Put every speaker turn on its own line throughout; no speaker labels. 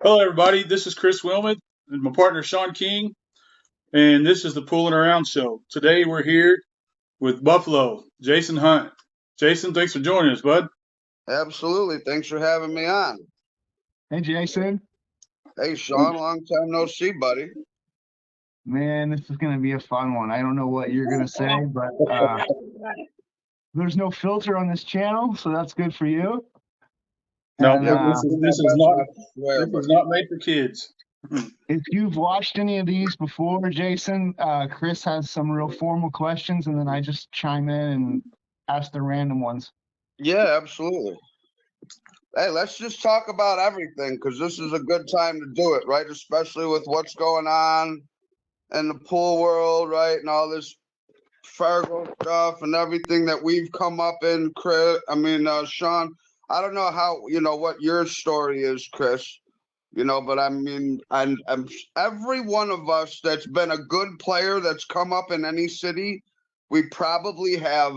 Hello, everybody. This is Chris Wilmot and my partner Sean King, and this is the Pulling Around Show. Today we're here with Buffalo, Jason Hunt. Jason, thanks for joining us, bud.
Absolutely. Thanks for having me on.
Hey, Jason.
Hey, Sean, long time no see, buddy.
Man, this is going to be a fun one. I don't know what you're going to say, but there's no filter on this channel, so that's good for you.
No,
And,
this is not made for kids.
If you've watched any of these before, Jason, Chris has some real formal questions, and then I just chime in and ask the random ones.
Yeah, absolutely. Hey, let's just talk about everything because this is a good time to do it, right? Especially with what's going on in the pool world, right? And all this Fargo stuff and everything that we've come up in, Chris. Sean, I don't know what your story is, Chris. But I'm every one of us that's been a good player that's come up in any city, we probably have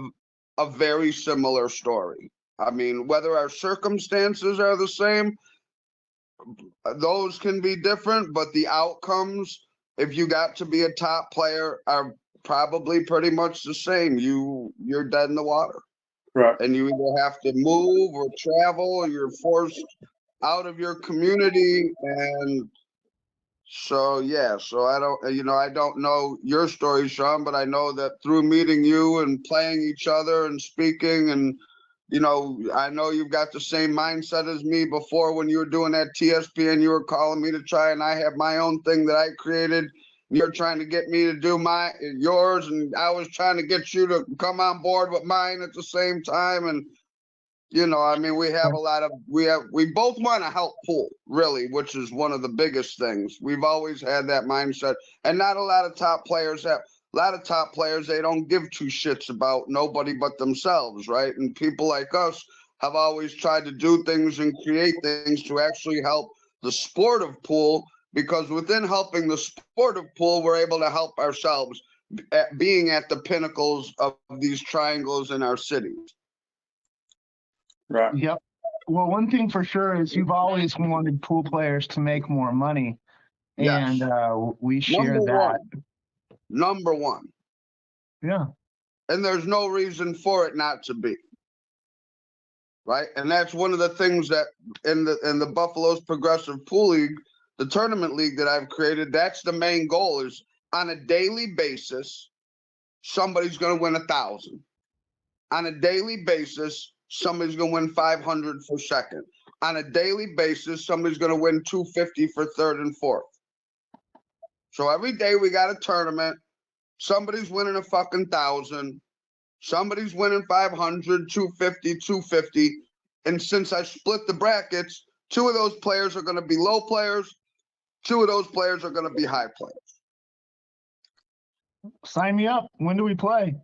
a very similar story. I mean, whether our circumstances are the same, those can be different, but the outcomes, if you got to be a top player, are probably pretty much the same. You're dead in the water.
Right.
And you either have to move or travel, or you're forced out of your community. And so I don't know your story, Sean, but I know that through meeting you and playing each other and speaking, and I know you've got the same mindset as me. Before, when you were doing that TSPN, you were calling me to try, and I have my own thing that I created. You're trying to get me to do yours, and I was trying to get you to come on board with mine at the same time. And we have we both want to help pool, really, which is one of the biggest things. We've always had that mindset, and not a lot of top players have. A lot of top players, they don't give two shits about nobody but themselves, right? And people like us have always tried to do things and create things to actually help the sport of pool, because within helping the sport of pool, we're able to help ourselves being at the pinnacles of these triangles in our cities.
Right.
Yep. Well, one thing for sure is you've always wanted pool players to make more money.
Yes.
And we share that.
Number one.
Yeah.
And there's no reason for it not to be. Right? And that's one of the things that in the Buffalo's Progressive Pool League, the tournament league that I've created, that's the main goal, is on a daily basis, somebody's going to win 1,000. On a daily basis, somebody's going to win 500 for second. On a daily basis, somebody's going to win 250 for third and fourth. So every day we got a tournament. Somebody's winning a fucking 1,000. Somebody's winning 500, 250, 250. And since I split the brackets, 2 of those players are going to be low players. 2 of those players are going to be high players.
Sign me up. When do we play?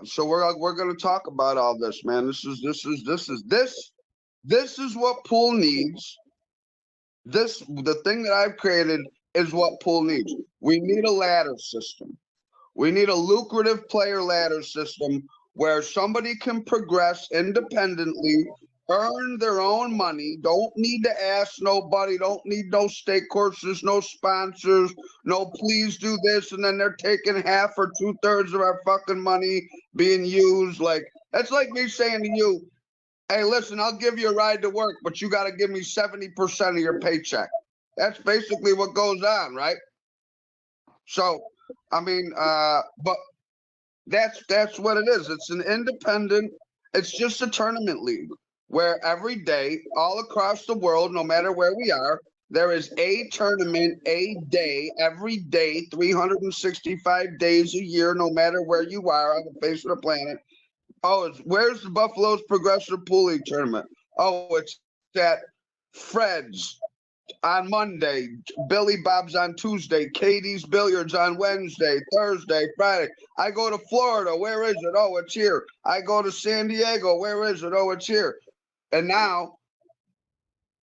So we're going to talk about all this, man. This is what pool needs. The thing that I've created is what pool needs. We need a ladder system. We need a lucrative player ladder system where somebody can progress independently, earn their own money, don't need to ask nobody, don't need no stake courses, no sponsors, no please do this, and then they're taking half or 2/3 of our fucking money being used. Like, that's like me saying to you, hey, listen, I'll give you a ride to work, but you got to give me 70% of your paycheck. That's basically what goes on, right? So, but that's what it is. It's an independent, it's just a tournament league where every day, all across the world, no matter where we are, there is a tournament, a day, every day, 365 days a year, no matter where you are on the face of the planet. Oh, where's the Buffalo's Progressive Pool League tournament? Oh, it's at Fred's on Monday, Billy Bob's on Tuesday, Katie's Billiards on Wednesday, Thursday, Friday. I go to Florida. Where is it? Oh, it's here. I go to San Diego. Where is it? Oh, it's here. And now,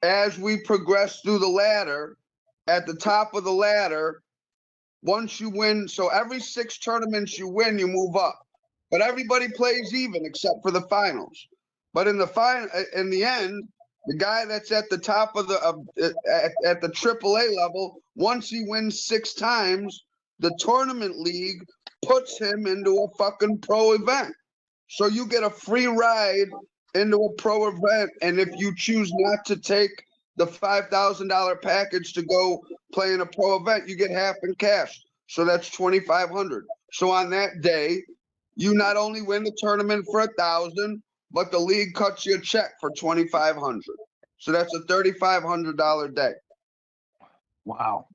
as we progress through the ladder, at the top of the ladder, once you win, so every 6 tournaments you win, you move up. But everybody plays even except for the finals. But in the end, The guy that's at the top of the at the AAA level, once he wins 6 times, the tournament league puts him into a fucking pro event. So you get a free ride into a pro event, and if you choose not to take the $5,000 package to go play in a pro event, you get half in cash. So that's $2,500. So on that day, you not only win the tournament for $1,000, but the league cuts you a check for $2,500. So that's a $3,500 day.
Wow.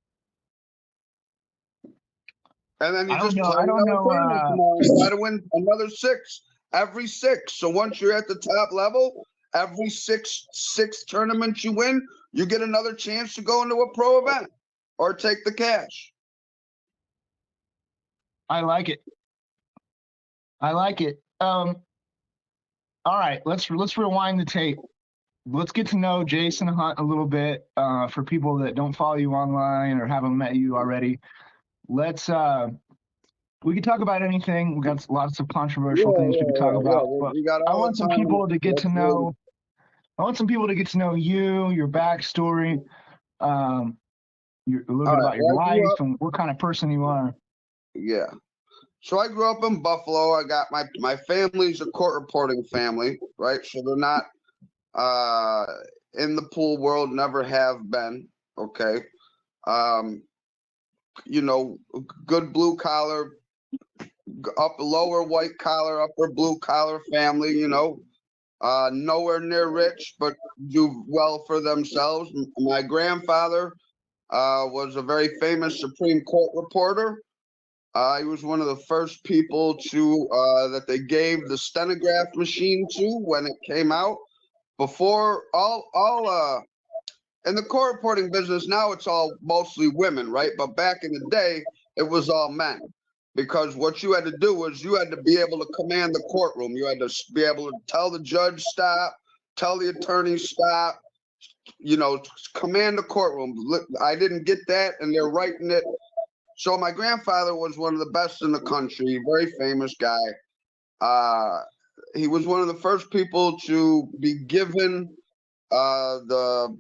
And then you just play
I don't know.
tomorrow and try to win another 6 every 6. So once you're at the top level, every six tournaments you win, you get another chance to go into a pro event or take the cash.
I like it. I like it. All right, let's rewind the tape. Let's get to know Jason Hunt a little bit. For people that don't follow you online or haven't met you already, let's we can talk about anything. We got lots of controversial things we can talk about. But I want some people to get to know. I want some people to get to know you, your backstory, a little bit about your life and what kind of person you are.
Yeah. So I grew up in Buffalo. I got my family's a court reporting family, right? So they're not in the pool world, never have been. Okay. You know, good blue collar, lower white collar, upper blue collar family, you know. Nowhere near rich, but do well for themselves. My grandfather was a very famous Supreme Court reporter. He was one of the first people to that they gave the stenograph machine to when it came out. Before all in the court reporting business now it's all mostly women, right? But back in the day it was all men, because what you had to do was you had to be able to command the courtroom. You had to be able to tell the judge stop, tell the attorney stop, you know, command the courtroom. I didn't get that, and they're writing it. So my grandfather was one of the best in the country, very famous guy. He was one of the first people to be given the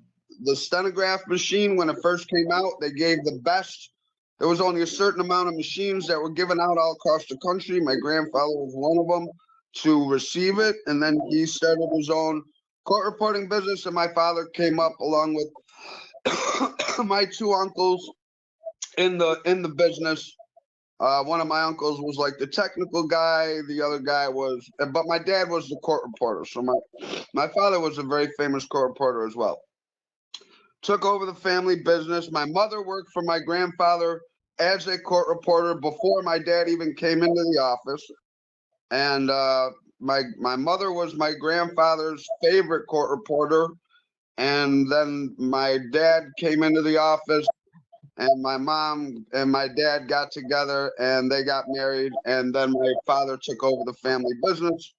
stenograph machine when it first came out. They gave the best. There was only a certain amount of machines that were given out all across the country. My grandfather was one of them to receive it, and then he started his own court reporting business. And my father came up along with my 2 uncles in the business. One of my uncles was like the technical guy. The other guy was, but my dad was the court reporter. So my father was a very famous court reporter as well. Took over the family business. My mother worked for my grandfather as a court reporter before my dad even came into the office. And my mother was my grandfather's favorite court reporter. And then my dad came into the office, and my mom and my dad got together and they got married. And then my father took over the family business.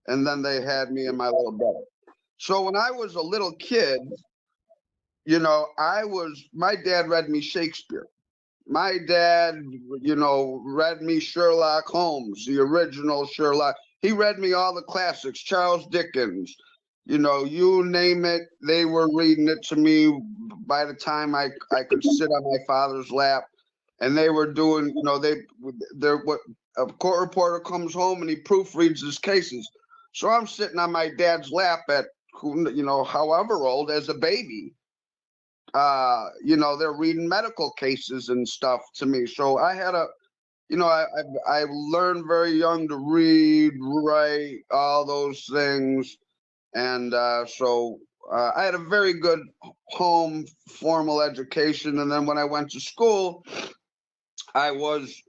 And then they had me and my little brother. So when I was a little kid, you know, my dad read me Shakespeare. My dad, you know, read me Sherlock Holmes, the original Sherlock. He read me all the classics, Charles Dickens, you know, you name it, they were reading it to me by the time I could sit on my father's lap. And they were doing, you know, they're what a court reporter comes home and he proofreads his cases. So I'm sitting on my dad's lap at, you know, however old, as a baby. You know, they're reading medical cases and stuff to me. So I had you know, I learned very young to read, write, all those things. And so I had a very good home formal education. And then when I went to school, I was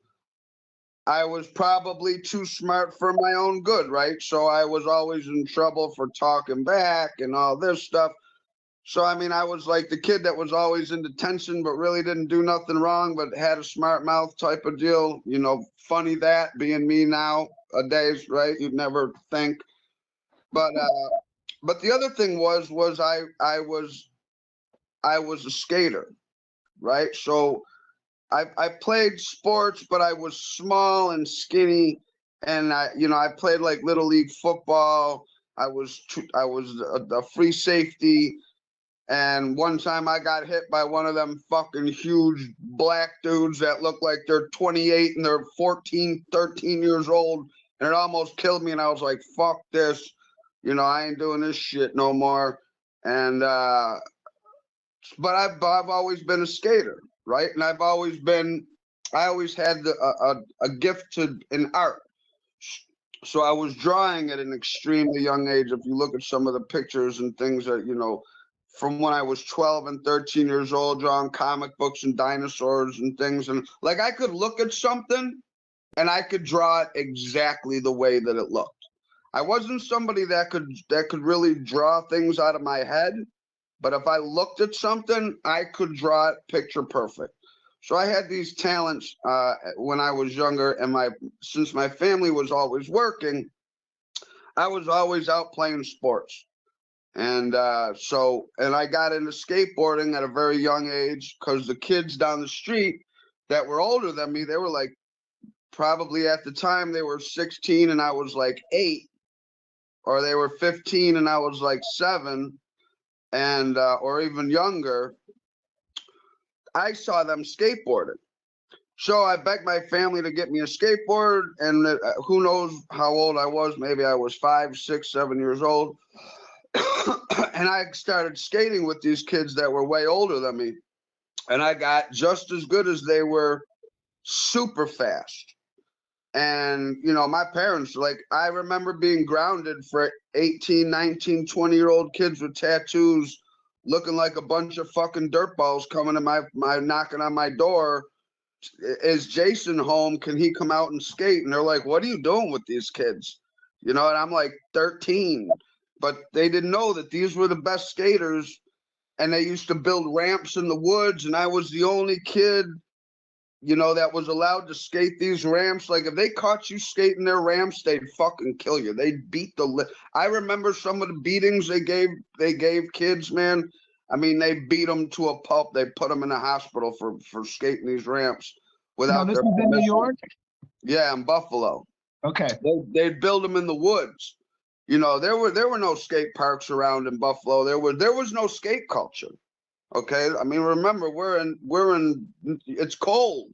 probably too smart for my own good, right? So I was always in trouble for talking back and all this stuff. So, I mean, I was like the kid that was always in detention, but really didn't do nothing wrong, but had a smart mouth type of deal. You know, funny that, being me nowadays, right? You'd never think. But the other thing was I was a skater, right? So I played sports, but I was small and skinny. And I played like little league football. I was a free safety. And one time I got hit by one of them fucking huge black dudes that look like they're 28 and they're 14, 13 years old. And it almost killed me. And I was like, fuck this. You know, I ain't doing this shit no more. And, but I've always been a skater, right? And I always had a gift in art. So I was drawing at an extremely young age. If you look at some of the pictures and things that, you know, from when I was 12 and 13 years old, drawing comic books and dinosaurs and things. And like, I could look at something and I could draw it exactly the way that it looked. I wasn't somebody that could really draw things out of my head, but if I looked at something, I could draw it picture perfect. So I had these talents when I was younger, and since my family was always working, I was always out playing sports. And and I got into skateboarding at a very young age because the kids down the street that were older than me, they were like, probably at the time they were 16 and I was like 8, or they were 15 and I was like 7, and or even younger. I saw them skateboarding. So I begged my family to get me a skateboard, and who knows how old I was. Maybe I was 5, 6, 7 years old. And I started skating with these kids that were way older than me. And I got just as good as they were, super fast. And, you know, my parents, like, I remember being grounded for 18, 19, 20-year-old kids with tattoos looking like a bunch of fucking dirtballs coming to my knocking on my door. Is Jason home? Can he come out and skate? And they're like, what are you doing with these kids? You know, and I'm like 13. But they didn't know that these were the best skaters, and they used to build ramps in the woods, and I was the only kid, you know, that was allowed to skate these ramps. Like, if they caught you skating their ramps, they'd fucking kill you. They'd beat I remember some of the beatings they gave kids, man. I mean, they beat them to a pulp. They put them in a hospital for skating these ramps without
this
their
is in New
permission.
York?
Yeah, in Buffalo.
Okay.
They'd build them in the woods. You know, there were no skate parks around in Buffalo. There was no skate culture. Okay, I mean, remember, we're in it's cold,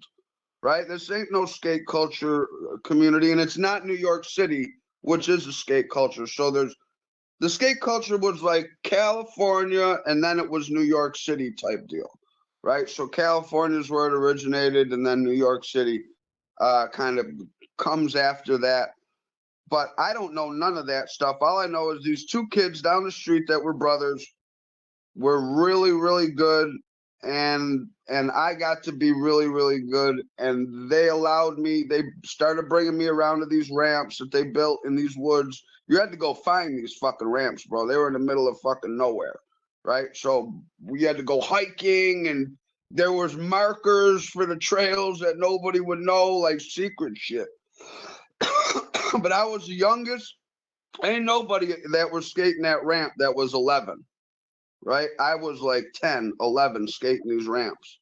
right? This ain't no skate culture community, and it's not New York City, which is a skate culture. So the skate culture was like California, and then it was New York City type deal, right? So California is where it originated, and then New York City kind of comes after that. But I don't know none of that stuff. All I know is these two kids down the street that were brothers were really, really good, and I got to be really, really good. And they started bringing me around to these ramps that they built in these woods. You had to go find these fucking ramps, bro. They were in the middle of fucking nowhere, right? So we had to go hiking, and there was markers for the trails that nobody would know, like secret shit. But I was the youngest. Ain't nobody that was skating that ramp that was 11, right? I was like 10, 11 skating these ramps,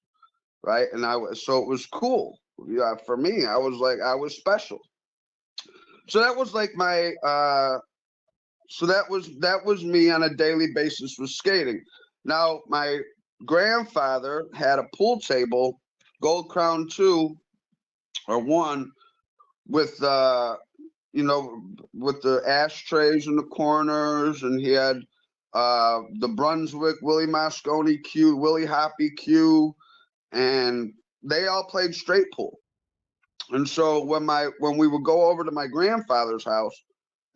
right? And so it was cool. Yeah, for me, I was special. So that was like that was me on a daily basis with skating. Now, my grandfather had a pool table, Gold Crown 2 or 1, with you know, with the ashtrays in the corners, and he had the Brunswick, Willie Moscone cue, Willie Hoppy cue, and they all played straight pool. And so when we would go over to my grandfather's house,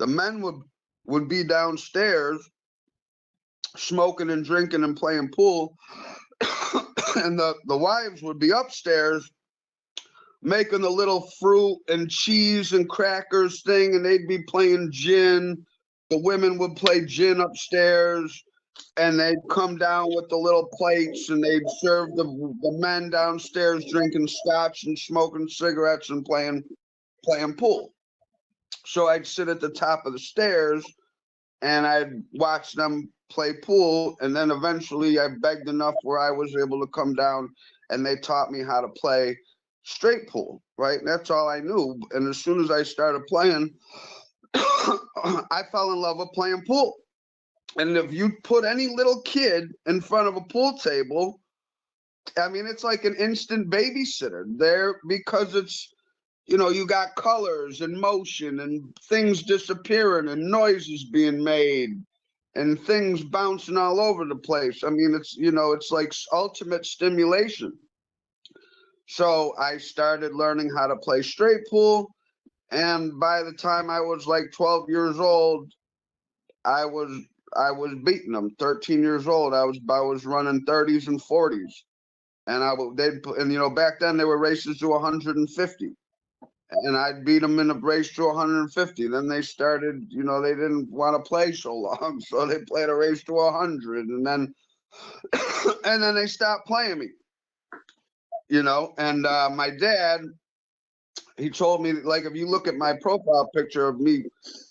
the men would be downstairs smoking and drinking and playing pool, and the wives would be upstairs making the little fruit and cheese and crackers thing, and they'd be playing gin. The women would play gin upstairs, and they'd come down with the little plates, and they'd serve the men downstairs drinking scotch and smoking cigarettes and playing pool. So I'd sit at the top of the stairs, and I'd watch them play pool, and then eventually I begged enough where I was able to come down, and they taught me how to play straight pool, right? And that's all I knew. And as soon as I started playing, I fell in love with playing pool. And if you put any little kid in front of a pool table, I mean, it's like an instant babysitter there, because it's, you got colors and motion and things disappearing and noises being made and things bouncing all over the place. I mean, it's like ultimate stimulation. So I started learning how to play straight pool. And by the time I was like 12 years old, I was beating them. 13 years old, I was running 30s and 40s, and back then they were races to 150, and I'd beat them in a race to 150. Then they started, they didn't want to play so long, so they played a race to 100, and then and then they stopped playing me, And my dad, he told me, like, if you look at my profile picture of me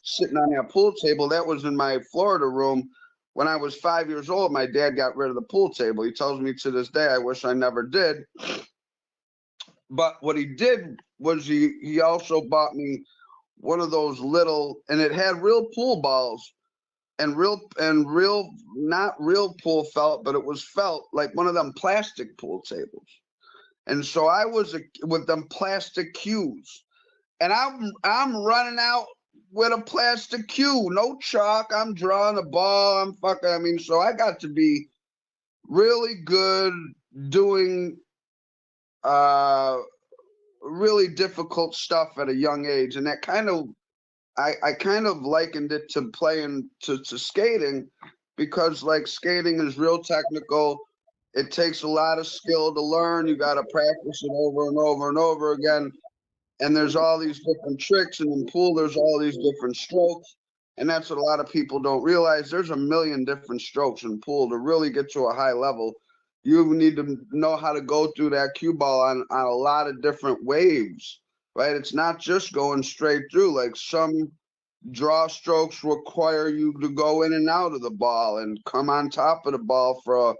sitting on that pool table, that was in my Florida room. When I was 5 years old, my dad got rid of the pool table. He tells me to this day, I wish I never did. But what he did was he also bought me one of those little, and it had real pool balls and real not real pool felt, but it was felt like one of them plastic pool tables. And so I was with them plastic cues, and I'm running out with a plastic cue, no chalk. I'm drawing a ball. So I got to be really good doing really difficult stuff at a young age, and that kind of I kind of likened it to playing to skating, because like skating is real technical. It takes a lot of skill to learn. You got to practice it over and over and over again. And there's all these different tricks. And in pool, there's all these different strokes. And that's what a lot of people don't realize. There's a million different strokes in pool. To really get to a high level, you need to know how to go through that cue ball on a lot of different waves, right? It's not just going straight through. Like some draw strokes require you to go in and out of the ball and come on top of the ball for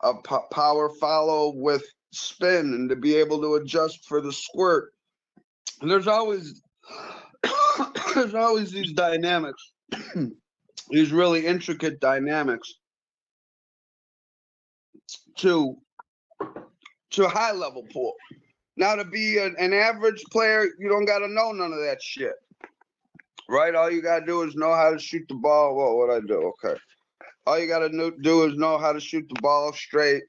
a power follow with spin, and to be able to adjust for the squirt. And there's always these dynamics, these really intricate dynamics to high level pool. Now, to be an average player, you don't got to know none of that shit, right? All you got to do is know how to shoot the ball. What I do? Okay. All you got to do is know how to shoot the ball straight,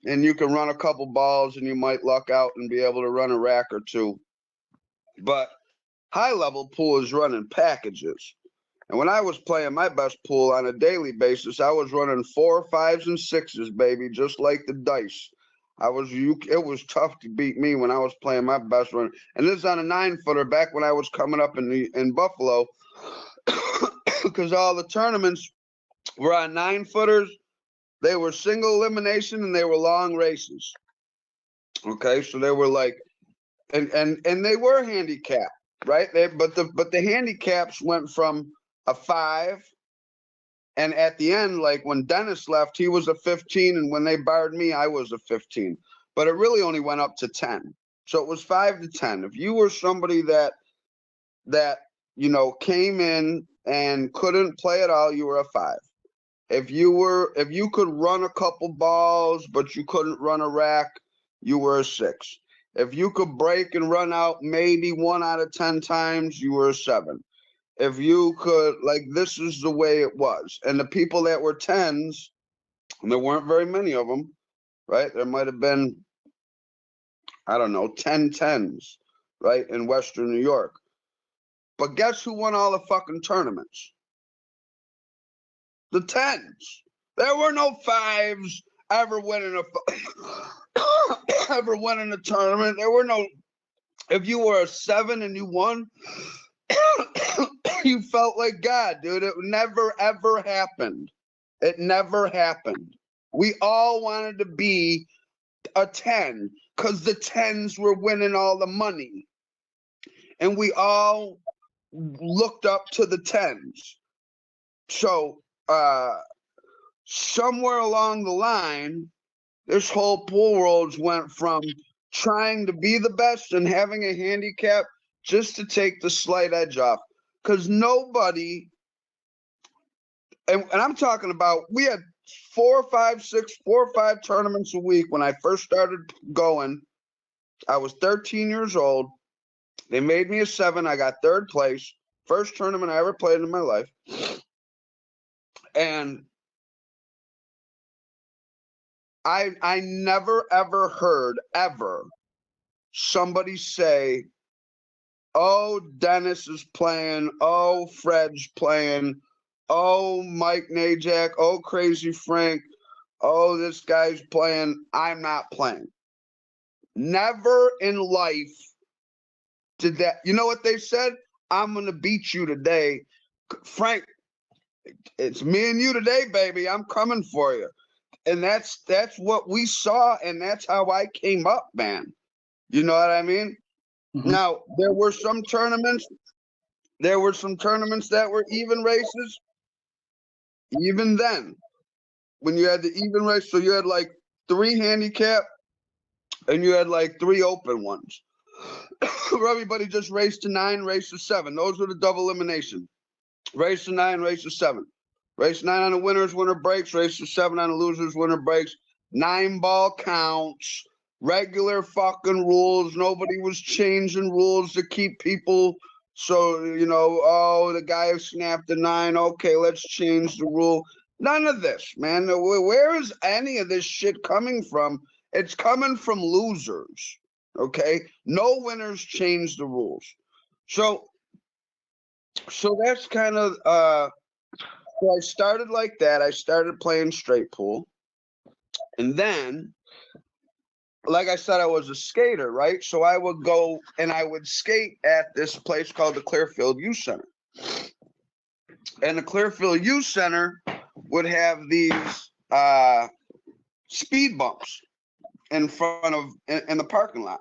and you can run a couple balls, and you might luck out and be able to run a rack or two. But high-level pool is running packages. And when I was playing my best pool on a daily basis, I was running 4, 5s, and 6s, baby, just like the dice. It was tough to beat me when I was playing my best run. And this is on a 9-footer back when I was coming up in Buffalo, because all the tournaments were on 9-footers. They were single elimination, and they were long races. Okay, so they were like, and they were handicapped, right? But the handicaps went from a 5, and at the end, like when Dennis left, he was a 15, and when they barred me, I was a 15. But it really only went up to 10. So it was 5 to 10. If you were somebody that came in and couldn't play at all, you were a 5. If you could run a couple balls, but you couldn't run a rack, you were a 6. If you could break and run out maybe 1 out of 10 times, you were a 7. If you could, like, this is the way it was. And the people that were 10s, and there weren't very many of them, right? There might have been, I don't know, 10 10s, right, in Western New York. But guess who won all the fucking tournaments? The 10s. There were no 5s ever winning a tournament. There were no. If you were a 7 and you won, you felt like God, dude. It never ever happened. It never happened. We all wanted to be a 10 because the 10s were winning all the money, and we all looked up to the 10s. So somewhere along the line, this whole pool world went from trying to be the best and having a handicap just to take the slight edge off. because nobody, and I'm talking about, we had 4 or 5 tournaments a week when I first started going. I was 13 years old. They made me a 7. I got 3rd place. First tournament I ever played in my life. And I never, ever heard, ever, somebody say, oh, Dennis is playing. Oh, Fred's playing. Oh, Mike Najak. Oh, Crazy Frank. Oh, this guy's playing. I'm not playing. Never in life did that. You know what they said? I'm going to beat you today. Frank, it's me and you today, baby. I'm coming for you. And that's what we saw, and that's how I came up, man. You know what I mean?
Mm-hmm.
Now, there were some tournaments that were even races. Even then, when you had the even race, so you had like 3 handicap and you had like 3 open ones. Where everybody just raced to 9, race to 7. Those were the double elimination. Race to 9, race to 7. Race 9 on the winners, winner breaks. Race to 7 on the losers, winner breaks. 9 ball counts. Regular fucking rules. Nobody was changing rules to keep people. So, you know, oh, the guy who snapped the 9. Okay, let's change the rule. None of this, man. Where is any of this shit coming from? It's coming from losers. Okay? No winners change the rules. So that's kind of so I started like that. I started playing straight pool. And then, like I said, I was a skater, right? So I would go and I would skate at this place called the Clearfield Youth Center. And the Clearfield Youth Center would have these speed bumps in front of in the parking lot.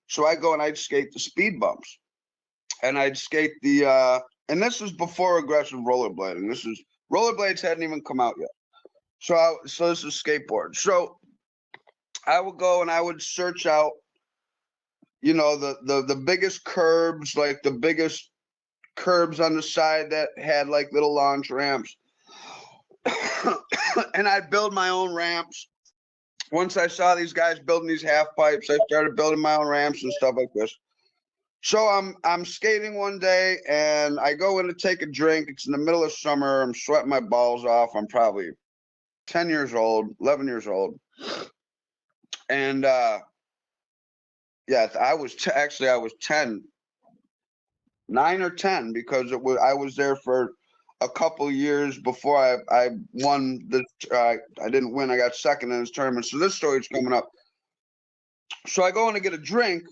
So I go and I'd skate the speed bumps. And I'd skate the and this is before aggressive rollerblading. This is rollerblades hadn't even come out yet. So this is skateboard. So I would go and I would search out, you know, the biggest curbs, like the biggest curbs on the side that had like little launch ramps. And I'd build my own ramps. Once I saw these guys building these half pipes, I started building my own ramps and stuff like this. So I'm skating one day and I go in to take a drink. It's in the middle of summer. I'm sweating my balls off. I'm probably 10 years old, 11 years old. And yeah, I was actually I was 10, 9 or 10, because I was there for a couple years before I won the I didn't win. I got second in this tournament. So this story's coming up. So I go in to get a drink.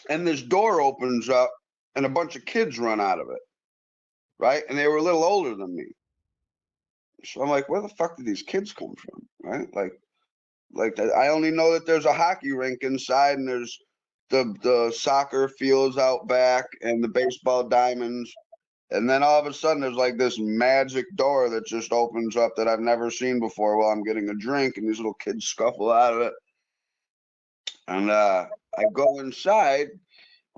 And this door opens up and a bunch of kids run out of it, right? And they were a little older than me. So I'm like, where the fuck did these kids come from, right? Like I only know that there's a hockey rink inside and there's the soccer fields out back and the baseball diamonds. And then all of a sudden there's like this magic door that just opens up that I've never seen before while I'm getting a drink, and these little kids scuffle out of it. And I go inside.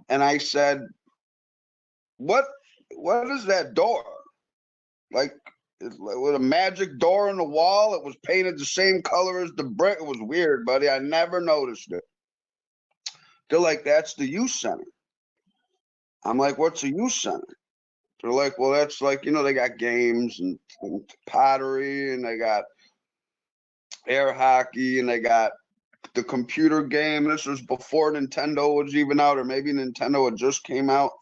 And I said, what is that door? Like, with a magic door in the wall. It was painted the same color as the brick. It was weird, buddy. I never noticed it. They're like, that's the youth center. I'm like, what's a youth center? They're like, well, that's like, you know, they got games and pottery, and they got air hockey, and they got the computer game. This was before Nintendo was even out, or maybe Nintendo had just came out.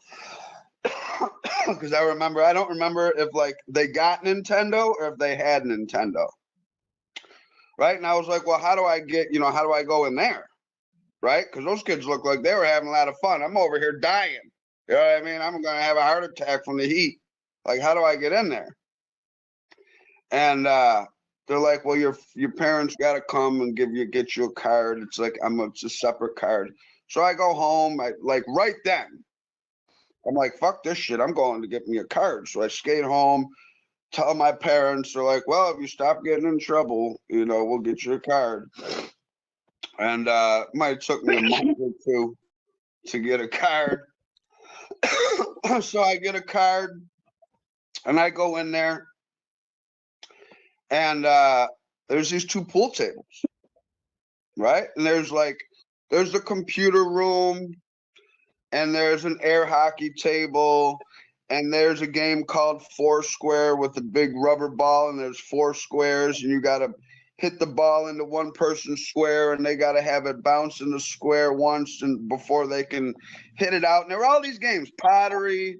Because I don't remember if like they got Nintendo or if they had Nintendo. Right? And I was like, well, how do I go in there? Right? Because those kids look like they were having a lot of fun. I'm over here dying. You know what I mean? I'm going to have a heart attack from the heat. Like, how do I get in there? And they're like, well, your parents got to come and get you a card. It's like, it's a separate card. So I go home, right then, I'm like, fuck this shit. I'm going to get me a card. So I skate home, tell my parents. They're like, well, if you stop getting in trouble, you know, we'll get you a card. And it might have took me a month or two to get a card. So I get a card and I go in there, and there's these 2 pool tables, right? And there's the computer room, and there's an air hockey table, and there's a game called Foursquare with a big rubber ball, and there's 4 squares, and you got to hit the ball into one person's square, and they got to have it bounce in the square once and before they can hit it out. And there are all these games, pottery.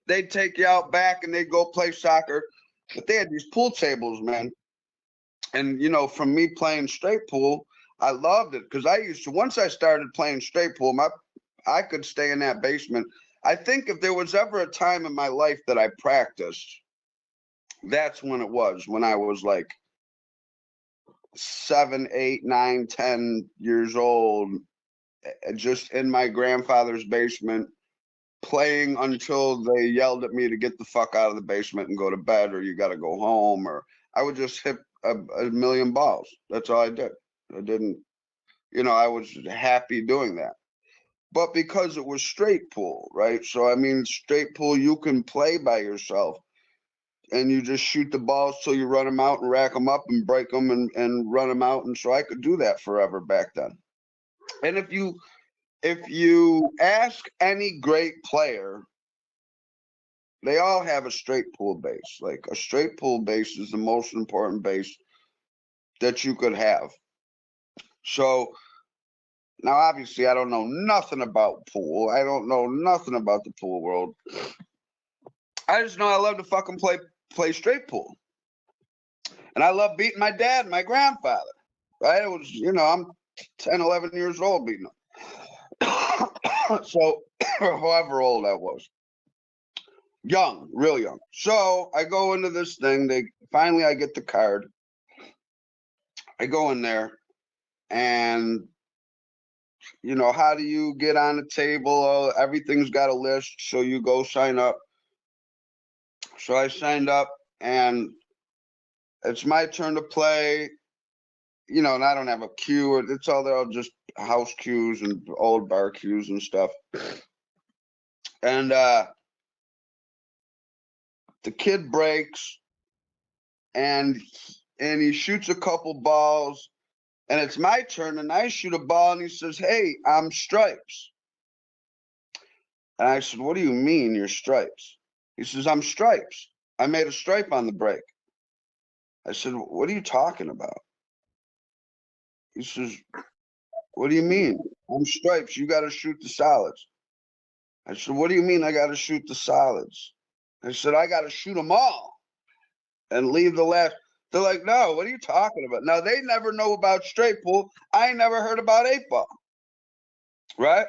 They'd take you out back and they'd go play soccer. But they had these pool tables, man. And, from me playing straight pool, I loved it because once I started playing straight pool, I could stay in that basement. I think if there was ever a time in my life that I practiced, that's when it was, when I was like 7, 8, 9, 10 years old, just in my grandfather's basement, playing until they yelled at me to get the fuck out of the basement and go to bed, or you got to go home, or I would just hit a million balls. That's all I did. I didn't, I was happy doing that. But because it was straight pool, right? So, I mean, straight pool, you can play by yourself and you just shoot the balls till you run them out and rack them up and break them and run them out. And so I could do that forever back then. And if you ask any great player, they all have a straight pool base. Like, a straight pool base is the most important base that you could have. So now, obviously, I don't know nothing about pool. I don't know nothing about the pool world. I just know I love to fucking play straight pool. And I love beating my dad and my grandfather. Right? It was, I'm 10, 11 years old beating them. So, however old I was. Young, real young. So I go into this thing. Finally I get the card. I go in there, and how do you get on the table? Everything's got a list, so you go sign up. So I signed up, and it's my turn to play. And I don't have a queue. They're all just house queues and old bar queues and stuff. And the kid breaks, and he shoots a couple balls, and it's my turn, and I shoot a ball, and he says, "Hey, I'm Stripes." And I said, "What do you mean you're Stripes?" He says, "I'm Stripes. I made a stripe on the break." I said, "What are you talking about?" He says, "What do you mean? I'm Stripes. You got to shoot the solids." I said, "What do you mean I got to shoot the solids?" I said, "I got to shoot them all and leave the last." They're like, "No, what are you talking about?" Now, they never know about straight pool. I ain't never heard about 8-ball. Right?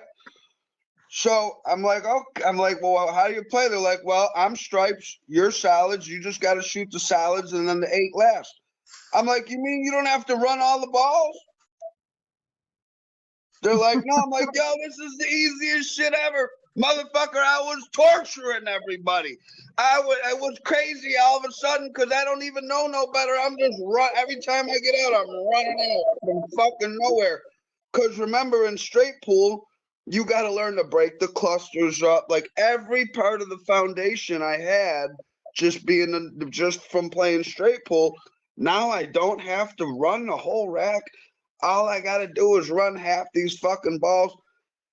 So I'm like, "Well, how do you play?" They're like, "Well, I'm Stripes. You're solids. You just got to shoot the solids and then the 8 last." I'm like, "You mean you don't have to run all the balls?" They're like, "No." I'm like, "Yo, this is the easiest shit ever. Motherfucker, I was torturing everybody. I was crazy all of a sudden because I don't even know no better. I'm just every time I get out, I'm running out from fucking nowhere. Because remember, in straight pool, you got to learn to break the clusters up. Like, every part of the foundation I had just from playing straight pool. Now I don't have to run the whole rack. All I got to do is run half these fucking balls.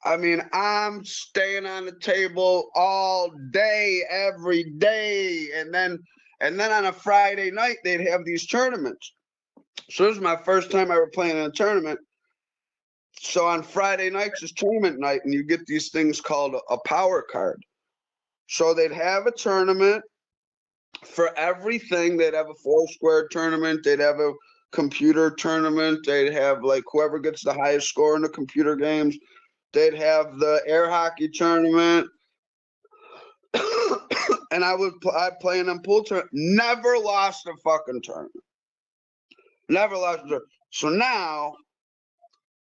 I mean, I'm staying on the table all day, every day. And then on a Friday night, they'd have these tournaments. So this is my first time ever playing in a tournament. So on Friday nights is tournament night, and you get these things called a power card. So they'd have a tournament for everything. They'd have a Foursquare tournament. They'd have a computer tournament. They'd have, like, whoever gets the highest score in the computer games. They'd have the air hockey tournament. And I'd play in them pool tournament. Never lost a fucking tournament. Never lost a tournament. So now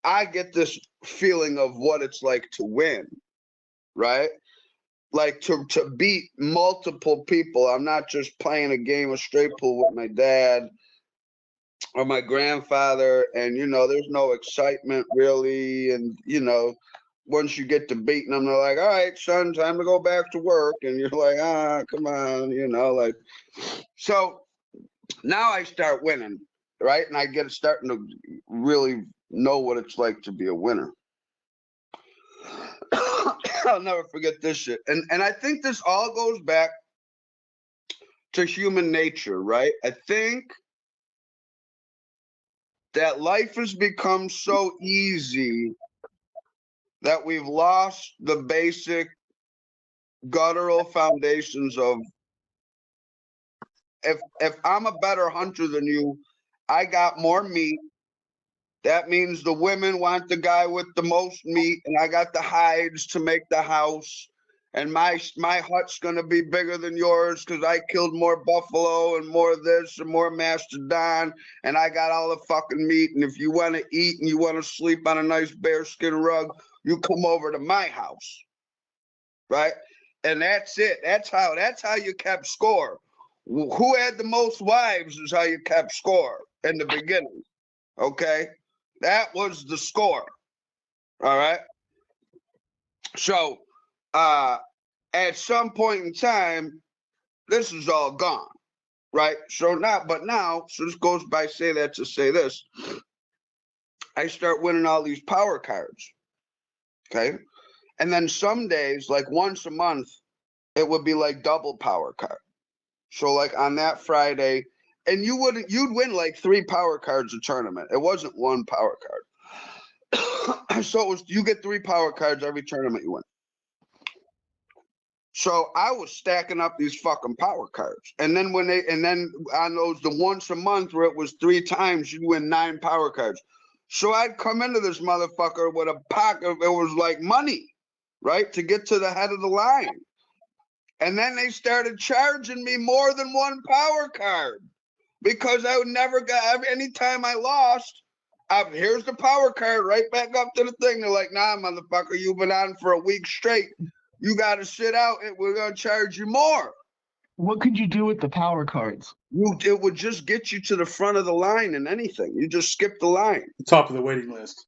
I get this feeling of what it's like to win, right? Like, to beat multiple people. I'm not just playing a game of straight pool with my dad or my grandfather, and there's no excitement really, and once you get to beating them, they're like, all right, son, time to go back to work. And you're like, come on, like. So now I start winning, right? And I get starting to really know what it's like to be a winner. I'll never forget this shit. And I think this all goes back to human nature, right? I think that life has become so easy that we've lost the basic guttural foundations of if I'm a better hunter than you, I got more meat. That means the women want the guy with the most meat, and I got the hides to make the house. And my hut's gonna be bigger than yours because I killed more buffalo and more of this and more mastodon, and I got all the fucking meat. And if you want to eat and you want to sleep on a nice bearskin rug, you come over to my house, right? And that's it. That's how you kept score. Who had the most wives is how you kept score in the beginning. Okay, that was the score. All right. So, at some point in time, this is all gone, right? So now, so this goes by say that to say this. I start winning all these power cards. Okay. And then some days, like once a month, it would be like double power card. So like on that Friday, and you'd win like 3 power cards a tournament. It wasn't 1 power card. So it was, you get 3 power cards every tournament you win. So I was stacking up these fucking power cards. And then on those, the once a month where it was 3 times, you'd win 9 power cards. So I'd come into this motherfucker with a pocket. It was like money, right? To get to the head of the line. And then they started charging me more than 1 power card because I would never got, anytime I lost, here's the power card right back up to the thing. They're like, nah, motherfucker, you've been on for a week straight. You got to sit out and we're going to charge you more.
What could you do with the power cards?
It would just get you to the front of the line in anything. You just skip the line.
Top of the waiting list.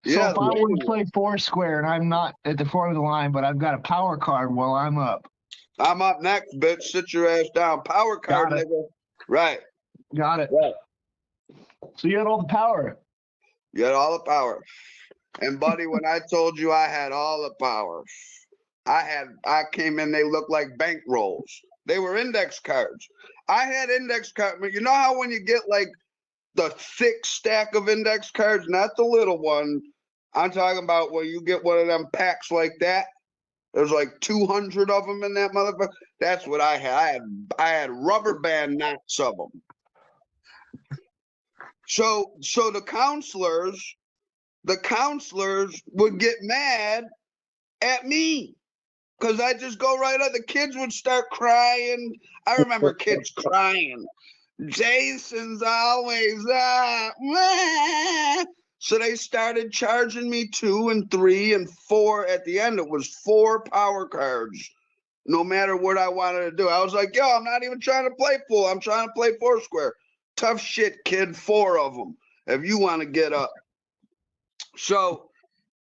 So if I want to play Foursquare and I'm not at the front of the line, but I've got a power card while I'm up.
I'm up next, bitch. Sit your ass down. Power card, nigga. Right.
Got it.
Right.
So you had all the power.
You had all the power. And buddy, when I told you I had all the power, I came in, they looked like bank rolls. They were index cards. I had index cards. You know how when you get like the thick stack of index cards, not the little one. I'm talking about when you get one of them packs like that. There's like 200 of them in that motherfucker. That's what I had. I had rubber band knots of them. So the counselors would get mad at me because I just go right up. The kids would start crying. I remember kids crying. Jason's always up. So they started charging me 2 and 3 and 4. At the end, it was 4 power cards, no matter what I wanted to do. I was like, yo, I'm not even trying to play pool. I'm trying to play Foursquare. Tough shit, kid. 4 of them if you want to get up. So,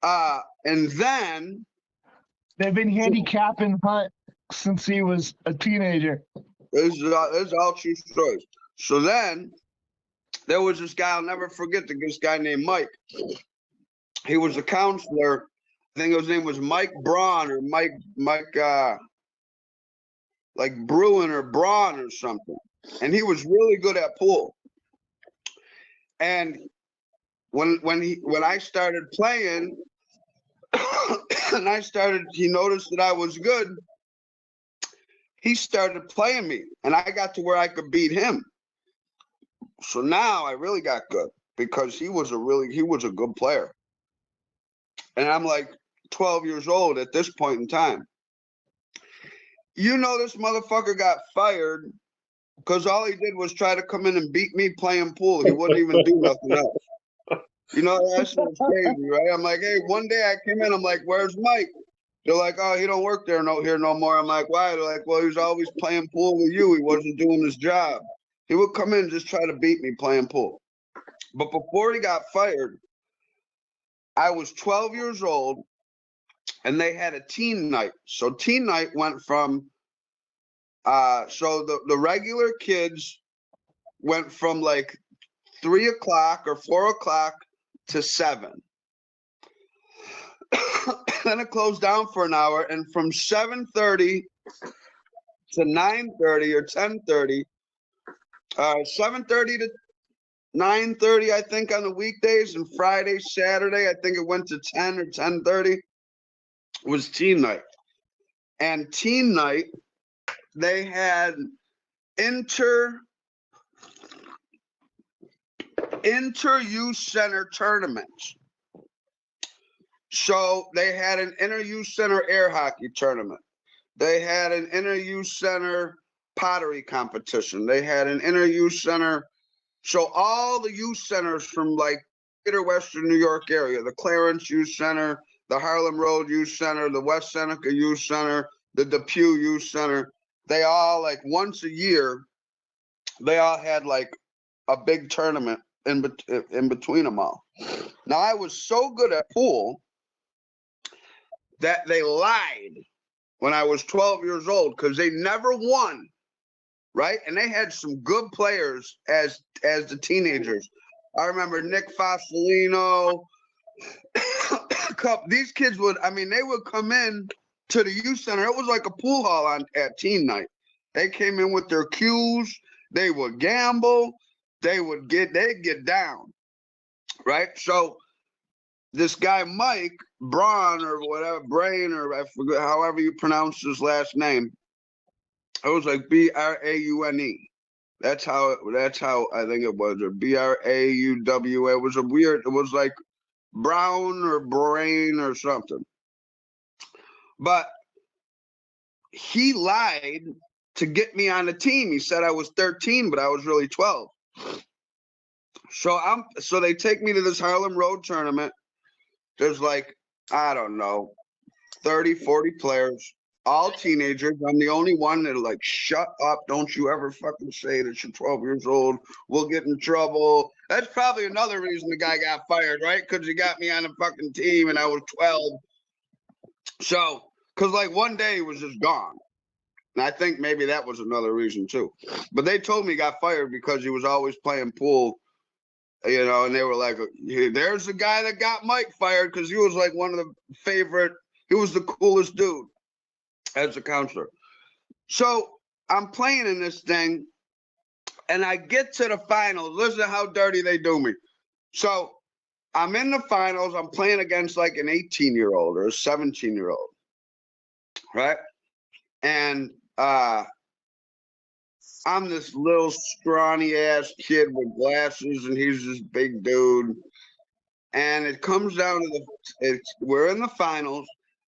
and then
they've been handicapping Hunt since he was a teenager.
This is all true stories. So then there was this guy, I'll never forget, this guy named Mike. He was a counselor. I think his name was Mike Braun or Mike like Bruin or Braun or something. And he was really good at pool. And when I started playing and he noticed that I was good, he started playing me and I got to where I could beat him. So now I really got good because he was a good player. And I'm like 12 years old at this point in time. You know, this motherfucker got fired because all he did was try to come in and beat me playing pool. He wouldn't even do nothing else. You know, that shit was crazy, right? I'm like, hey, one day I came in, I'm like, where's Mike? They're like, oh, he don't work there here no more. I'm like, why? They're like, well, he was always playing pool with you. He wasn't doing his job. He would come in and just try to beat me playing pool. But before he got fired, I was 12 years old. and they had a teen night. So teen night went from so the regular kids went from like 3 o'clock or 4 o'clock to 7. Then it closed down for an hour, and from 7:30 to 9:30 or 10:30, 7:30 to 9:30, I think, on the weekdays, and Friday, Saturday, I think it went to 10 or 10:30, was teen night. And teen night, they had inter-youth center tournaments. So they had an inter-youth center air hockey tournament. They had an inter-youth center pottery competition. They had an inter-youth center. So all the youth centers from like greater Western New York area, the Clarence Youth Center, the Harlem Road Youth Center, the West Seneca Youth Center, the Depew Youth Center, they all, like, once a year, they all had like a big tournament in between them all. Now, I was so good at pool that they lied when I was 12 years old, because they never won, right? And they had some good players as the teenagers. I remember Nick Fossolino. These kids would, I mean, they would come in to the youth center. It was like a pool hall at teen night. They came in with their cues. They would gamble. They'd get down, right? So this guy Mike Braun or whatever, Brain, or I forget, however you pronounce his last name, it was like Braune. That's how I think it was, or Brauwa. It was a weird. It was like Brown or Brain or something. But he lied to get me on the team. He said I was 13, but I was really 12. So they take me to this Harlem Road tournament. There's like, I don't know, 30, 40 players, all teenagers. I'm the only one that are like, shut up. Don't you ever fucking say that you're 12 years old. We'll get in trouble. That's probably another reason the guy got fired, right? Because he got me on the fucking team and I was 12. So, because like one day he was just gone. And I think maybe that was another reason too. But they told me he got fired because he was always playing pool, you know, and they were like, there's the guy that got Mike fired, because he was like one of the favorite, he was the coolest dude as a counselor. So I'm playing in this thing, and I get to the finals. Listen to how dirty they do me. So I'm in the finals. I'm playing against like an 18-year-old or a 17-year-old, right? And I'm this little scrawny ass kid with glasses, and he's this big dude. And it comes down to we're in the finals,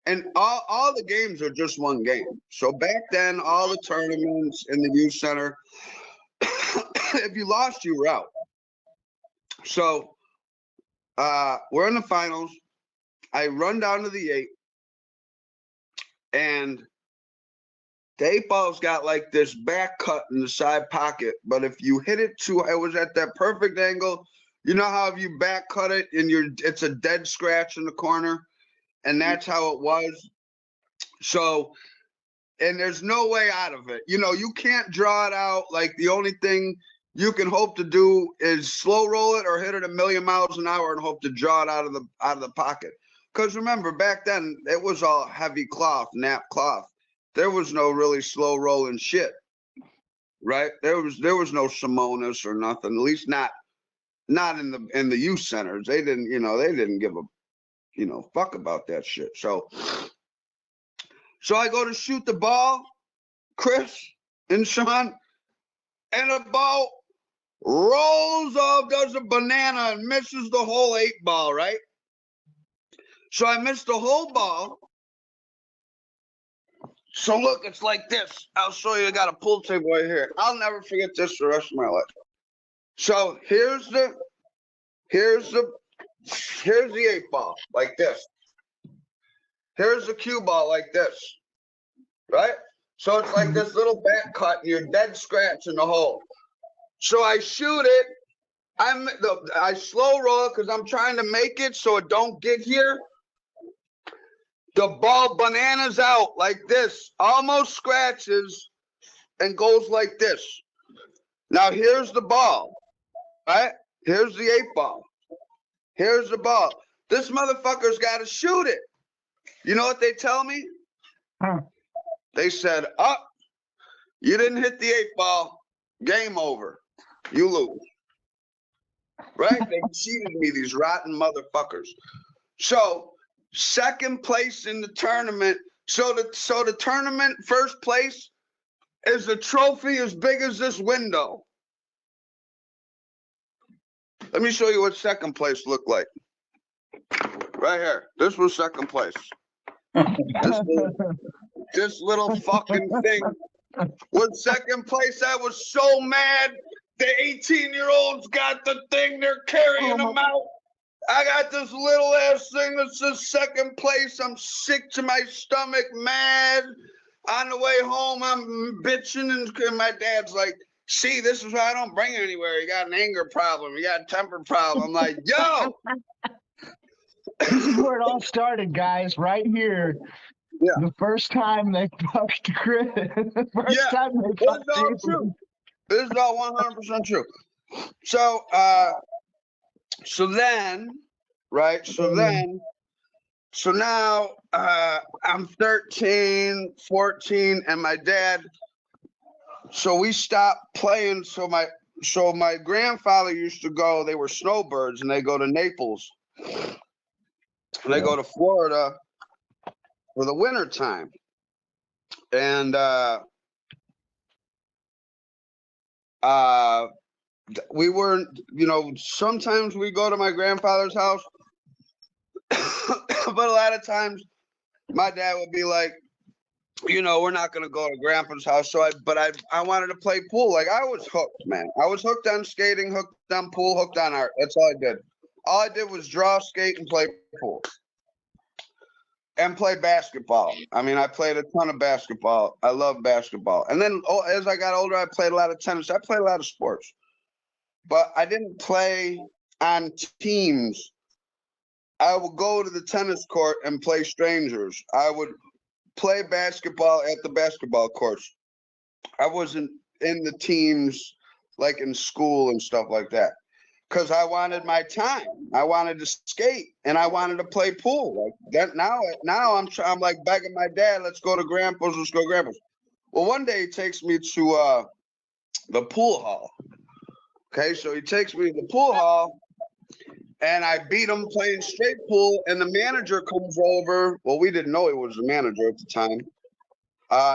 and all the games are just one game. So back then, all the tournaments in the youth center, if you lost, you were out. So we're in the finals. I run down to the 8, and the 8-ball's got like this back cut in the side pocket, but if you hit it it was at that perfect angle. You know how if you back cut it and it's a dead scratch in the corner, and that's how it was. So, and there's no way out of it. You know, you can't draw it out. Like, the only thing you can hope to do is slow roll it or hit it a million miles an hour and hope to draw it out of the pocket. Because remember, back then it was all heavy cloth, nap cloth. There was no really slow rolling shit, right? There was no Simonis or nothing. At least not in the youth centers. They didn't give a fuck about that shit. So I go to shoot the ball, Chris and Sean, and the ball rolls off, does a banana, and misses the whole 8-ball, right? So I missed the whole ball. So look, it's like this. I'll show you. I got a pool table right here. I'll never forget this the rest of my life. So here's the 8-ball, like this. Here's the cue ball, like this, right? So it's like this little back cut, and you're dead scratch in the hole. So I shoot it. I slow roll because I'm trying to make it so it don't get here. The ball bananas out like this, almost scratches and goes like this. Now here's the ball, right? Here's the 8-ball. Here's the ball. This motherfucker's got to shoot it. You know what they tell me?
Huh.
They said, you didn't hit the 8-ball. Game over. You lose. Right? They cheated me, these rotten motherfuckers. So, second place in the tournament. So the tournament first place is a trophy as big as this window. Let me show you what second place looked like. Right here. This was second place. This little fucking thing was second place. I was so mad. The 18-year-olds got the thing. They're carrying them out. I got this little ass thing that says second place. I'm sick to my stomach, mad. On the way home, I'm bitching, and my dad's like, see, this is why I don't bring it anywhere. You got an anger problem. You got a temper problem. I'm like, yo.
This is where it all started, guys, right here.
Yeah.
The first time they fucked Chris. Time they fucked
This is all true. This is all 100% true. So, then, right? So now I'm 13, 14, and my dad. So we stopped playing. So my grandfather used to go. They were snowbirds, and they go to Naples, and they go to Florida for the winter time. And we weren't, sometimes we go to my grandfather's house, but a lot of times my dad would be like, we're not going to go to grandpa's house. So I wanted to play pool. Like, I was hooked, man. I was hooked on skating, hooked on pool, hooked on art. That's all I did. All I did was draw, skate, and play pool. And play basketball. I mean, I played a ton of basketball. I love basketball. And then as I got older, I played a lot of tennis. I played a lot of sports. But I didn't play on teams. I would go to the tennis court and play strangers. I would play basketball at the basketball courts. I wasn't in the teams like in school and stuff like that. Because I wanted my time. I wanted to skate and I wanted to play pool. Like that now I'm like begging my dad, let's go to grandpa's, let's go to grandpa's. Well, one day he takes me to the pool hall. Okay, so he takes me to the pool hall and I beat him playing straight pool, and the manager comes over. Well, we didn't know he was the manager at the time.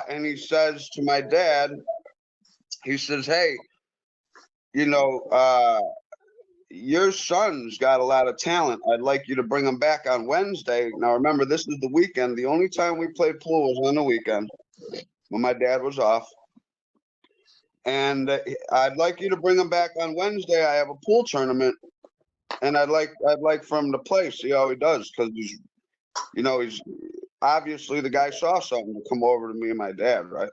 And he says to my dad, he says, hey, your son's got a lot of talent. I'd like you to bring him back on Wednesday. Now, remember, this is the weekend. The only time we played pool was on the weekend when my dad was off. And I'd like you to bring him back on Wednesday. I have a pool tournament, and I'd like for him to play, see how he does, because he's obviously the guy saw something to come over to me and my dad, right?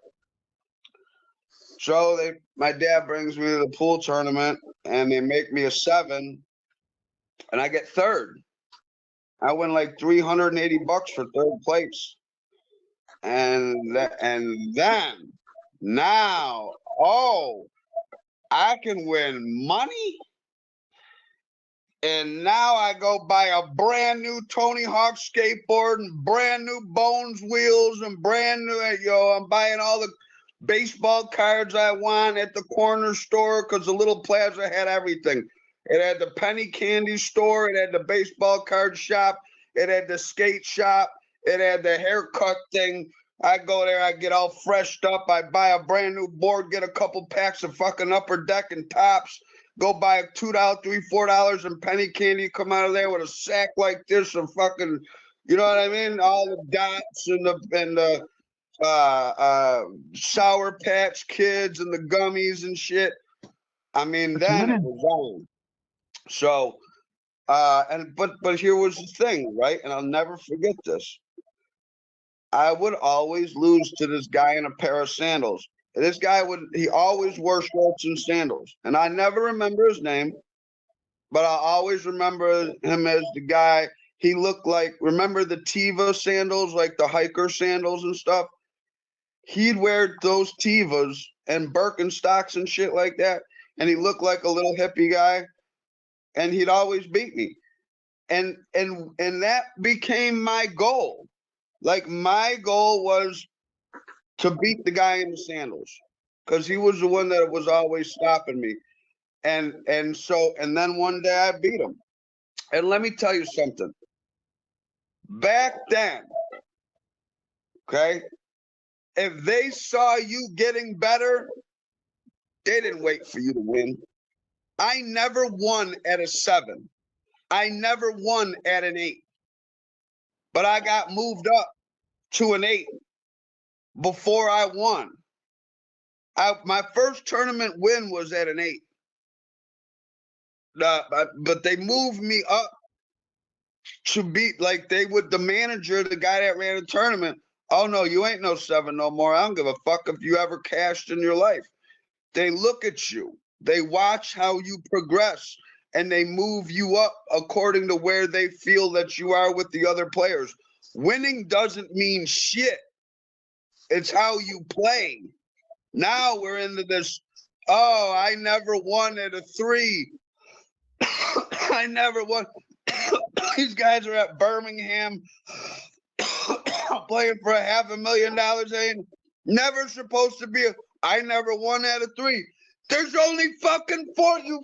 So my dad brings me to the pool tournament, and they make me a 7, and I get third. I win like $380 for third place. And then now, I can win money. And now I go buy a brand new Tony Hawk skateboard and brand new Bones wheels and brand new, I'm buying all the baseball cards I want at the corner store, because the little plaza had everything. It had the penny candy store, it had the baseball card shop, it had the skate shop, it had the haircut thing. I go there, I get all freshed up, I buy a brand new board, get a couple packs of fucking Upper Deck and Tops, go buy a $2, $3, $4 in penny candy, come out of there with a sack like this of fucking, you know what I mean? All the dots and the Sour Patch Kids and the gummies and shit. I mean, then it was on. So, but here was the thing, right? And I'll never forget this. I would always lose to this guy in a pair of sandals. This guy he always wore shorts and sandals. And I never remember his name, but I always remember him as the guy. he looked like, remember the Tiva sandals, like the hiker sandals and stuff? He'd wear those Tivas and Birkenstocks and shit like that, and he looked like a little hippie guy, and he'd always beat me. And that became my goal. Like, my goal was to beat the guy in the sandals, because he was the one that was always stopping me. And then one day I beat him. And let me tell you something. Back then, okay, if they saw you getting better, they didn't wait for you to win. I never won at a 7. I never won at an 8. But I got moved up to an 8 before I won. My first tournament win was at an 8. But they moved me up to beat, like, the manager, the guy that ran the tournament. Oh no, you ain't no 7 no more. I don't give a fuck if you ever cashed in your life. They look at you, they watch how you progress, and they move you up according to where they feel that you are with the other players. Winning doesn't mean shit. It's how you play. Now we're into this, oh, I never won at a 3. I never won. These guys are at Birmingham playing for $500,000. Ain't never supposed to be I never won at a 3. There's only fucking 4. None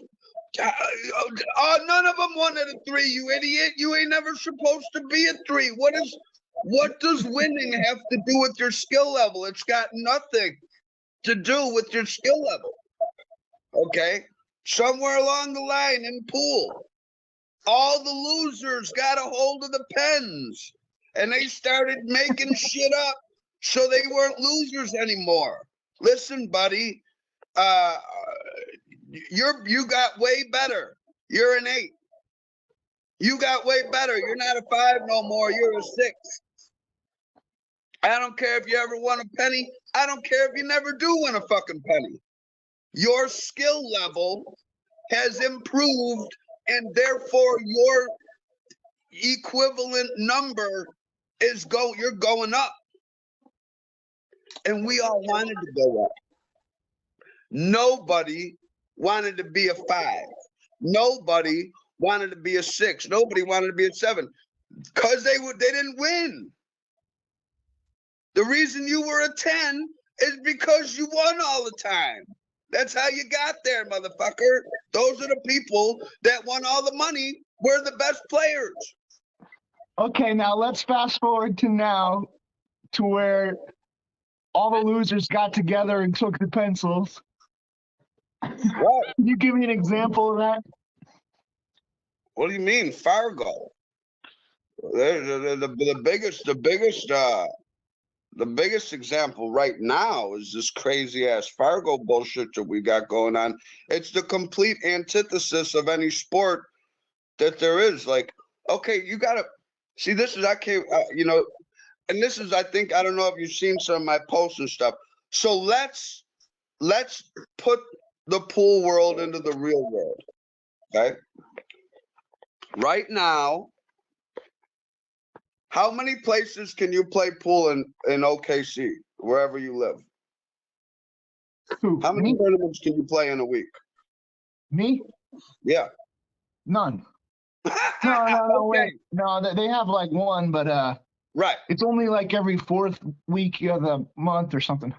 of them won at a 3, you idiot. You ain't never supposed to be a 3. What does winning have to do with your skill level? It's got nothing to do with your skill level. Okay? Somewhere along the line in pool, all the losers got a hold of the pens, and they started making shit up so they weren't losers anymore. Listen, buddy, you got way better. You're an 8. You got way better. You're not a 5 no more. You're a 6. I don't care if you ever won a penny. I don't care if you never do win a fucking penny. Your skill level has improved, and therefore your equivalent number is you're going up. And we all wanted to go up. Nobody wanted to be a 5. Nobody wanted to be a 6. Nobody wanted to be a 7, because they didn't win. The reason you were a 10 is because you won all the time. That's how you got there, motherfucker. Those are the people that won all the money, were the best players.
Okay, now let's fast forward to now, to where all the losers got together and took the pencils.
What?
Can you give me an example of that?
What do you mean, Fargo? The biggest example right now is this crazy ass Fargo bullshit that we got going on. It's the complete antithesis of any sport that there is. Like, okay, you gotta see. This is and this is, I think, I don't know if you've seen some of my posts and stuff. So let's put the pool world into the real world. Okay. Right now, how many places can you play pool in OKC, wherever you live? How many tournaments can you play in a week?
Me?
Yeah.
None. No,
Okay.
wait. No, they have like one, but
right.
It's only like every 4th week of the month or something.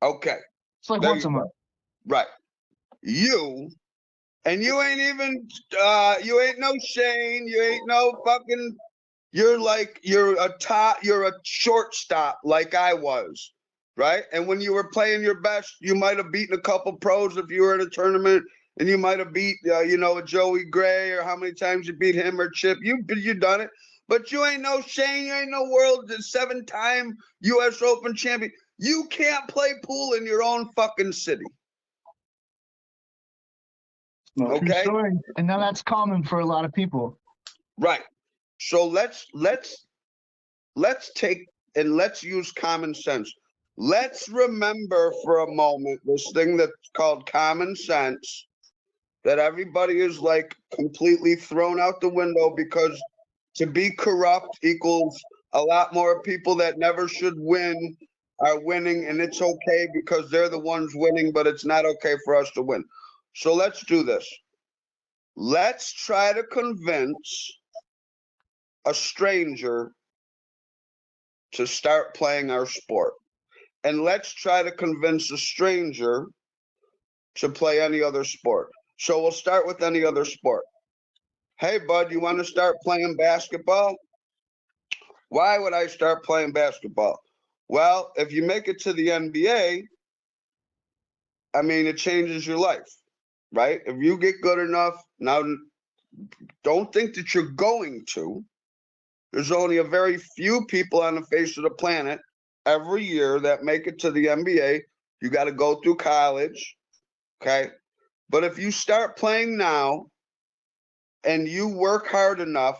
Okay.
It's like once a month.
Right. You ain't even you ain't no Shane, you ain't no fucking, you're a shortstop like I was, right? And when you were playing your best, you might have beaten a couple pros if you were in a tournament, and you might have beat a Joey Gray, or how many times you beat him or Chip. You done it. But you ain't no Shane, you ain't no world 7-time US Open champion. You can't play pool in your own fucking city. Okay.
And now that's common for a lot of people.
Right. So let's take and let's use common sense. Let's remember for a moment this thing that's called common sense, that everybody is like completely thrown out the window because To be corrupt equals a lot more people that never should win are winning, and it's okay because they're the ones winning, but it's not okay for us to win. So let's do this. Let's try to convince a stranger to start playing our sport. And let's try to convince a stranger to play any other sport. So we'll start with any other sport. Hey, bud, you want to start playing basketball? Why would I start playing basketball? Well, if you make it to the NBA, I mean, it changes your life, right? If you get good enough, now don't think that you're going to. There's only a very few people on the face of the planet every year that make it to the NBA. You got to go through college, okay? But if you start playing now and you work hard enough,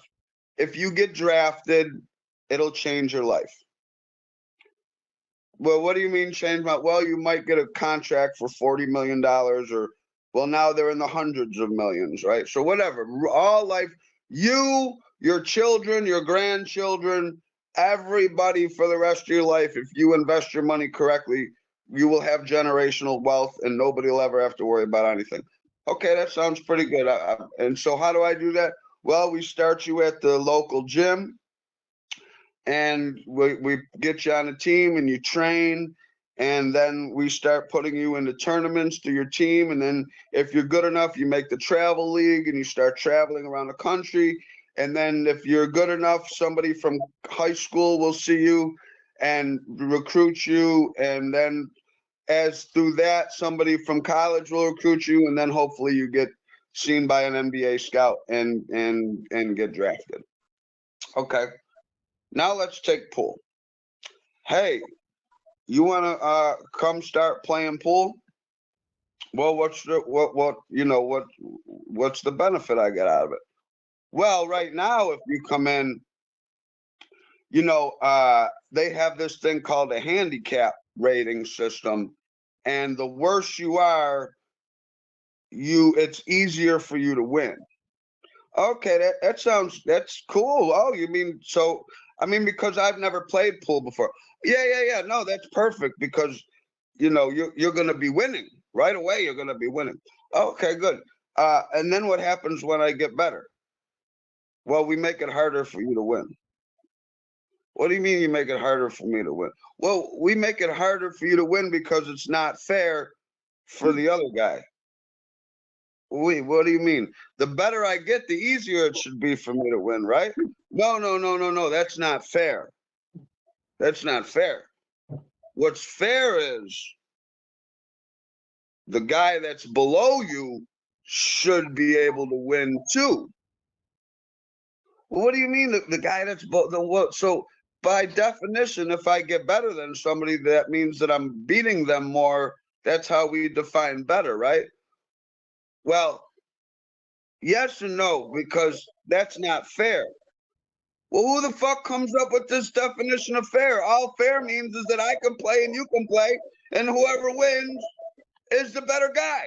if you get drafted, it'll change your life. Well, what do you mean change my? Well, you might get a contract for $40 million, or well, now they're in the hundreds of millions, right? So whatever, all life, you, your children, your grandchildren, everybody for the rest of your life, if you invest your money correctly, you will have generational wealth, and nobody will ever have to worry about anything. Okay, that sounds pretty good. And so, how do I do that? Well, we start you at the local gym, and we get you on a team and you train, and then we start putting you into tournaments through your team, and then if you're good enough, you make the travel league and you start traveling around the country, and then if you're good enough, somebody from high school will see you and recruit you, and then as through that, somebody from college will recruit you, and then hopefully you get seen by an NBA scout and get drafted. Okay. Now let's take pool. Hey, you want to come start playing pool? Well, what's the what's the benefit I get out of it? Well, right now, if you come in, they have this thing called a handicap rating system, and the worse you are, it's easier for you to win. Okay, that's cool. Oh, you mean so? I mean, because I've never played pool before. Yeah. No, that's perfect because you're going to be winning right away. You're going to be winning. Okay, good. And then what happens when I get better? Well, we make it harder for you to win. What do you mean you make it harder for me to win? Well, we make it harder for you to win because it's not fair for the other guy. Wait, what do you mean? The better I get, the easier it should be for me to win, right? No. That's not fair. That's not fair. What's fair is the guy that's below you should be able to win too. Well, what do you mean the guy that's what? So by definition, if I get better than somebody, that means that I'm beating them more. That's how we define better, right? Well, yes and no, because that's not fair. Well, who the fuck comes up with this definition of fair? All fair means is that I can play and you can play, and whoever wins is the better guy.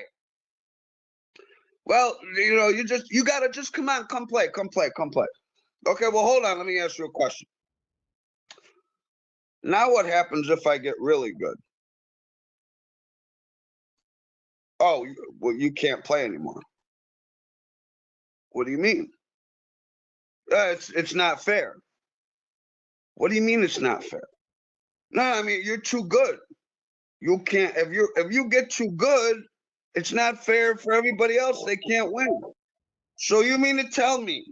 Well, you gotta just come on, come play. Okay, well, hold on, let me ask you a question. Now what happens if I get really good? Oh, well, you can't play anymore. What do you mean? It's not fair. What do you mean it's not fair? No, I mean you're too good. You can't if you get too good, it's not fair for everybody else. They can't win. So you mean to tell me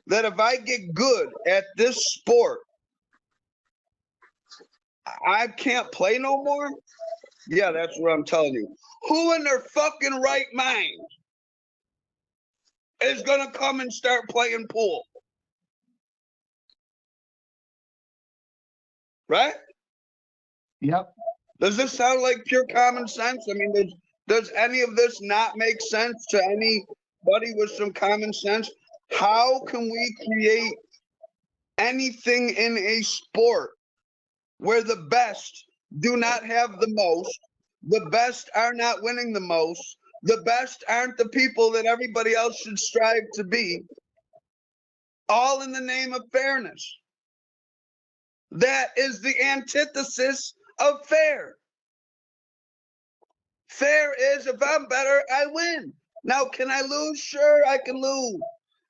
that if I get good at this sport, I can't play no more? Yeah, that's what I'm telling you. Who in their fucking right mind is gonna come and start playing pool? Right?
Yep.
Does this sound like pure common sense? I mean, does any of this not make sense to anybody with some common sense? How can we create anything in a sport where the best do not have the most, the best are not winning the most, the best aren't the people that everybody else should strive to be, all in the name of fairness. That is the antithesis of fair. Fair is if I'm better, I win. Now, can I lose? Sure, I can lose.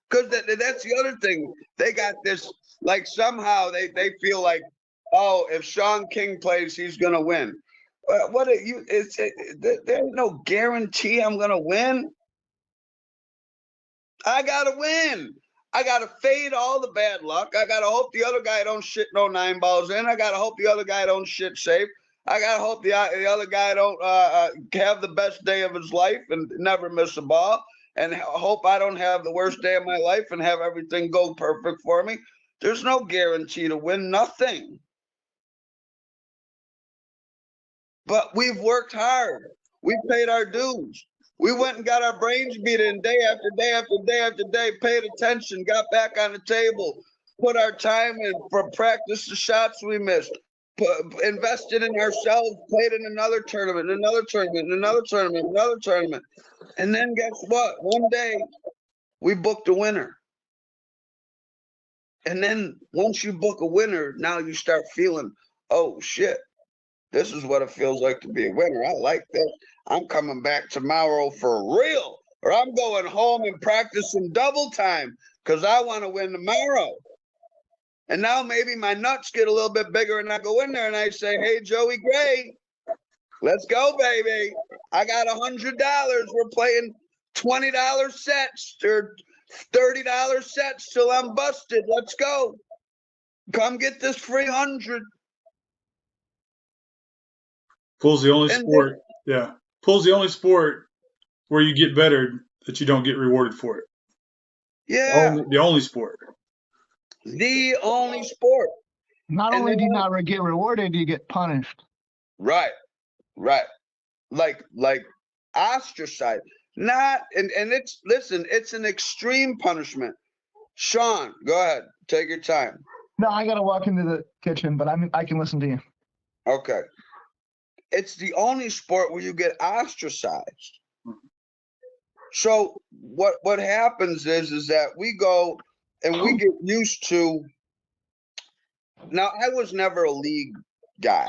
Because that's the other thing. They got this, like somehow they feel like, oh, if Sean King plays, he's going to win. What are you? There's no guarantee I'm going to win. I got to win. I got to fade all the bad luck. I got to hope the other guy don't shit no 9 balls in. I got to hope the other guy don't shit safe. I got to hope the other guy don't have the best day of his life and never miss a ball. And hope I don't have the worst day of my life and have everything go perfect for me. There's no guarantee to win, nothing. But we've worked hard. We paid our dues. We went and got our brains beaten day after day after day after day, paid attention, got back on the table, put our time in for practice the shots we missed, invested in ourselves, played in another tournament, another tournament, another tournament, another tournament. And then guess what? One day we booked a winner. And then once you book a winner, now you start feeling, oh shit, this is what it feels like to be a winner. I like this. I'm coming back tomorrow for real. Or I'm going home and practicing double time because I want to win tomorrow. And now maybe my nuts get a little bit bigger and I go in there and I say, hey, Joey Gray, let's go, baby. I got $100. We're playing $20 sets or $30 sets till I'm busted. Let's go. Come get this free 100.
Pool's the only sport. Yeah. Pool's the only sport where you get better that you don't get rewarded for it.
Yeah.
The only sport.
The only sport.
Not only do you not get rewarded, you get punished.
Right. Like ostracized. Not and it's listen, it's an extreme punishment. Sean, go ahead. Take your time.
No, I gotta walk into the kitchen, but I can listen to you.
Okay. It's the only sport where you get ostracized. So what happens is that we go and we get used to. Now, I was never a league guy.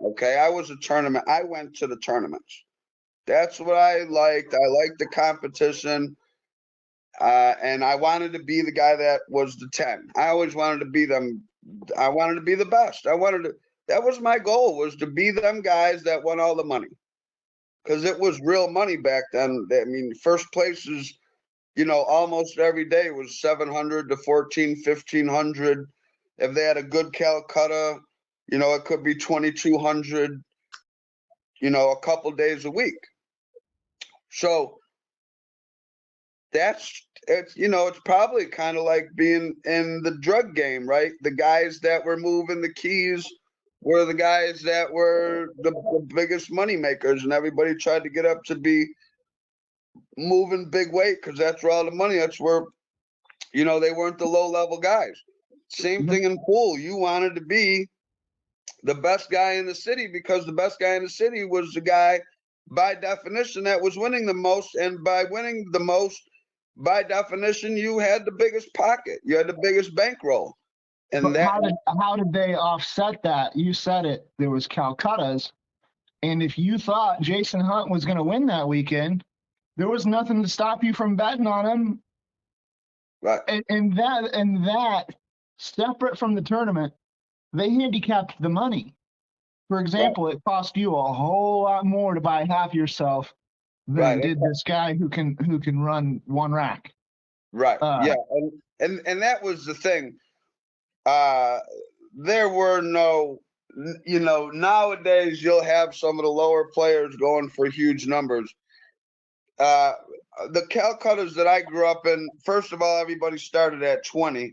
Okay, I was a tournament. I went to the tournaments. That's what I liked. I liked the competition, and I wanted to be the guy that was the 10. I always wanted to be them. I wanted to be the best. That was my goal, was to be them guys that won all the money. Because it was real money back then. I mean, first places, almost every day was 700 to 14, 1500. If they had a good Calcutta, it could be 2200, a couple days a week. So it's probably kind of like being in the drug game, right? The guys that were moving the keys were the guys that were the biggest money makers, and everybody tried to get up to be moving big weight because that's where all the money. That's where, they weren't the low level guys. Same thing in pool. You wanted to be the best guy in the city because the best guy in the city was the guy, by definition, that was winning the most. And by winning the most, by definition, you had the biggest pocket. You had the biggest bankroll. And
how did they offset that? You said it. There was Calcuttas, and if you thought Jason Hunt was going to win that weekend, there was nothing to stop you from betting on him.
Right.
And that separate from the tournament, they handicapped the money. For example, right. It cost you a whole lot more to buy half yourself than did this guy who can run one rack.
Right. Yeah. And that was the thing. There were no, nowadays you'll have some of the lower players going for huge numbers. The Calcuttas that I grew up in, first of all, everybody started at 20.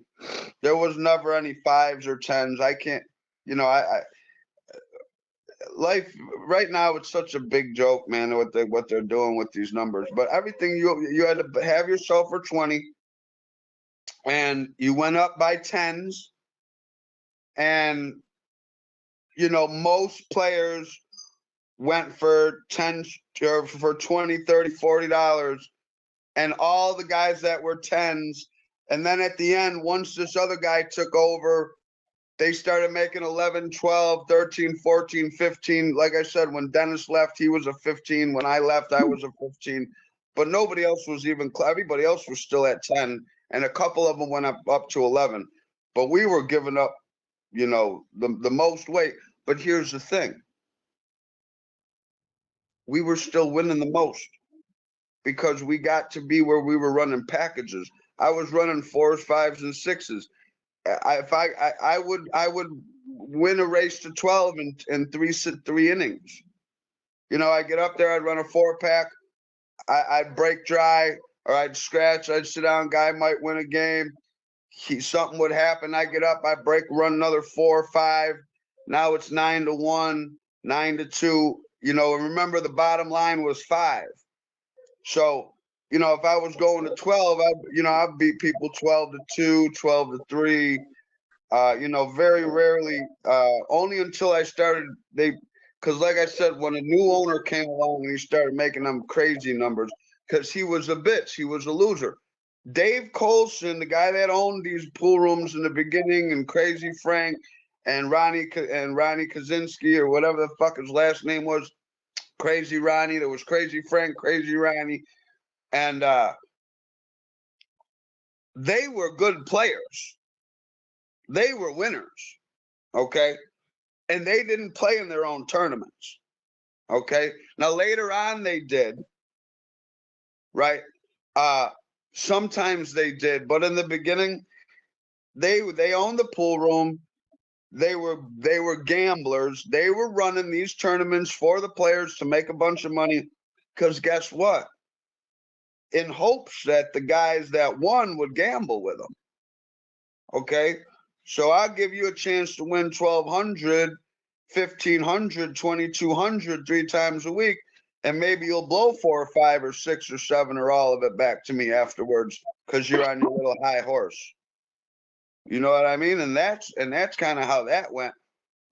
There was never any 5s or 10s. I can't, life right now, it's such a big joke, man, what they're doing with these numbers. But everything you had to have yourself for 20, and you went up by 10s. And, most players went for 10 or for $20, $30, $40. And all the guys that were 10s And then at the end, once this other guy took over, they started making 11, 12, 13, 14, 15. Like I said, when Dennis left, he was a 15. When I left, I was a 15. But nobody else was even – everybody else was still at 10, and a couple of them went up to 11. But we were giving up, you know, the most weight. But here's the thing. We were still winning the most because we got to be where we were running packages. I was running 4s, 5s, and 6s. I would win a race to 12 in three innings. You know, I get up there, I'd run a 4-pack, I'd break dry, or I'd scratch, I'd sit down, guy might win a game. Something would happen, I get up, I break, run another 4 or 5. Now it's 9-1, 9-2. You know, and remember the bottom line was 5. So, you know, if I was going to 12, I'd beat people 12-2, 12-3. You know, very rarely, only until I started, because like I said, when a new owner came along and he started making them crazy numbers, because he was a bitch, he was a loser. Dave Colson, the guy that owned these pool rooms in the beginning, and Crazy Frank, and Ronnie Kaczynski, or whatever the fuck his last name was, Crazy Ronnie, there was Crazy Frank, Crazy Ronnie, and they were good players. They were winners, okay? And they didn't play in their own tournaments, okay? Now, later on, they did, right? Sometimes they did, but in the beginning, they owned the pool room. They were gamblers. They were running these tournaments for the players to make a bunch of money, because guess what? In hopes that the guys that won would gamble with them, okay? So I'll give you a chance to win 1,200, 1,500, 2,200 3 times a week, and maybe you'll blow 4 or 5 or 6 or 7 or all of it back to me afterwards because you're on your little high horse. You know what I mean? And that's kind of how that went.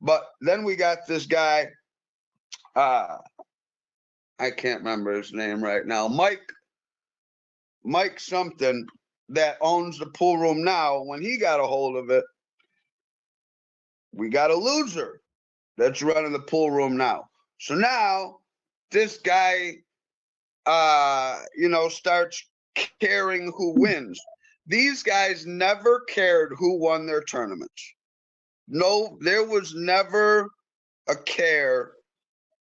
But then we got this guy, I can't remember his name right now, Mike something, that owns the pool room now. When he got a hold of it, we got a loser that's running the pool room now. So now this guy, you know, starts caring who wins. These guys never cared who won their tournaments. No, there was never a care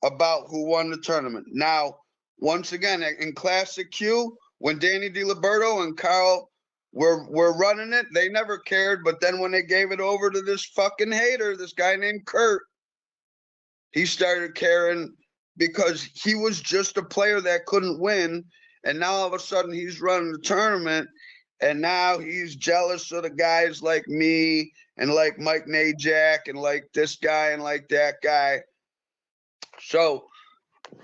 about who won the tournament. Now, once again, in Classic Q, when Danny DiLiberto and Carl were running it, they never cared. But then when they gave it over to this fucking hater, this guy named Kurt, he started caring because he was just a player that couldn't win. And now all of a sudden he's running the tournament, and now he's jealous of the guys like me and like Mike Najak and like this guy and like that guy. So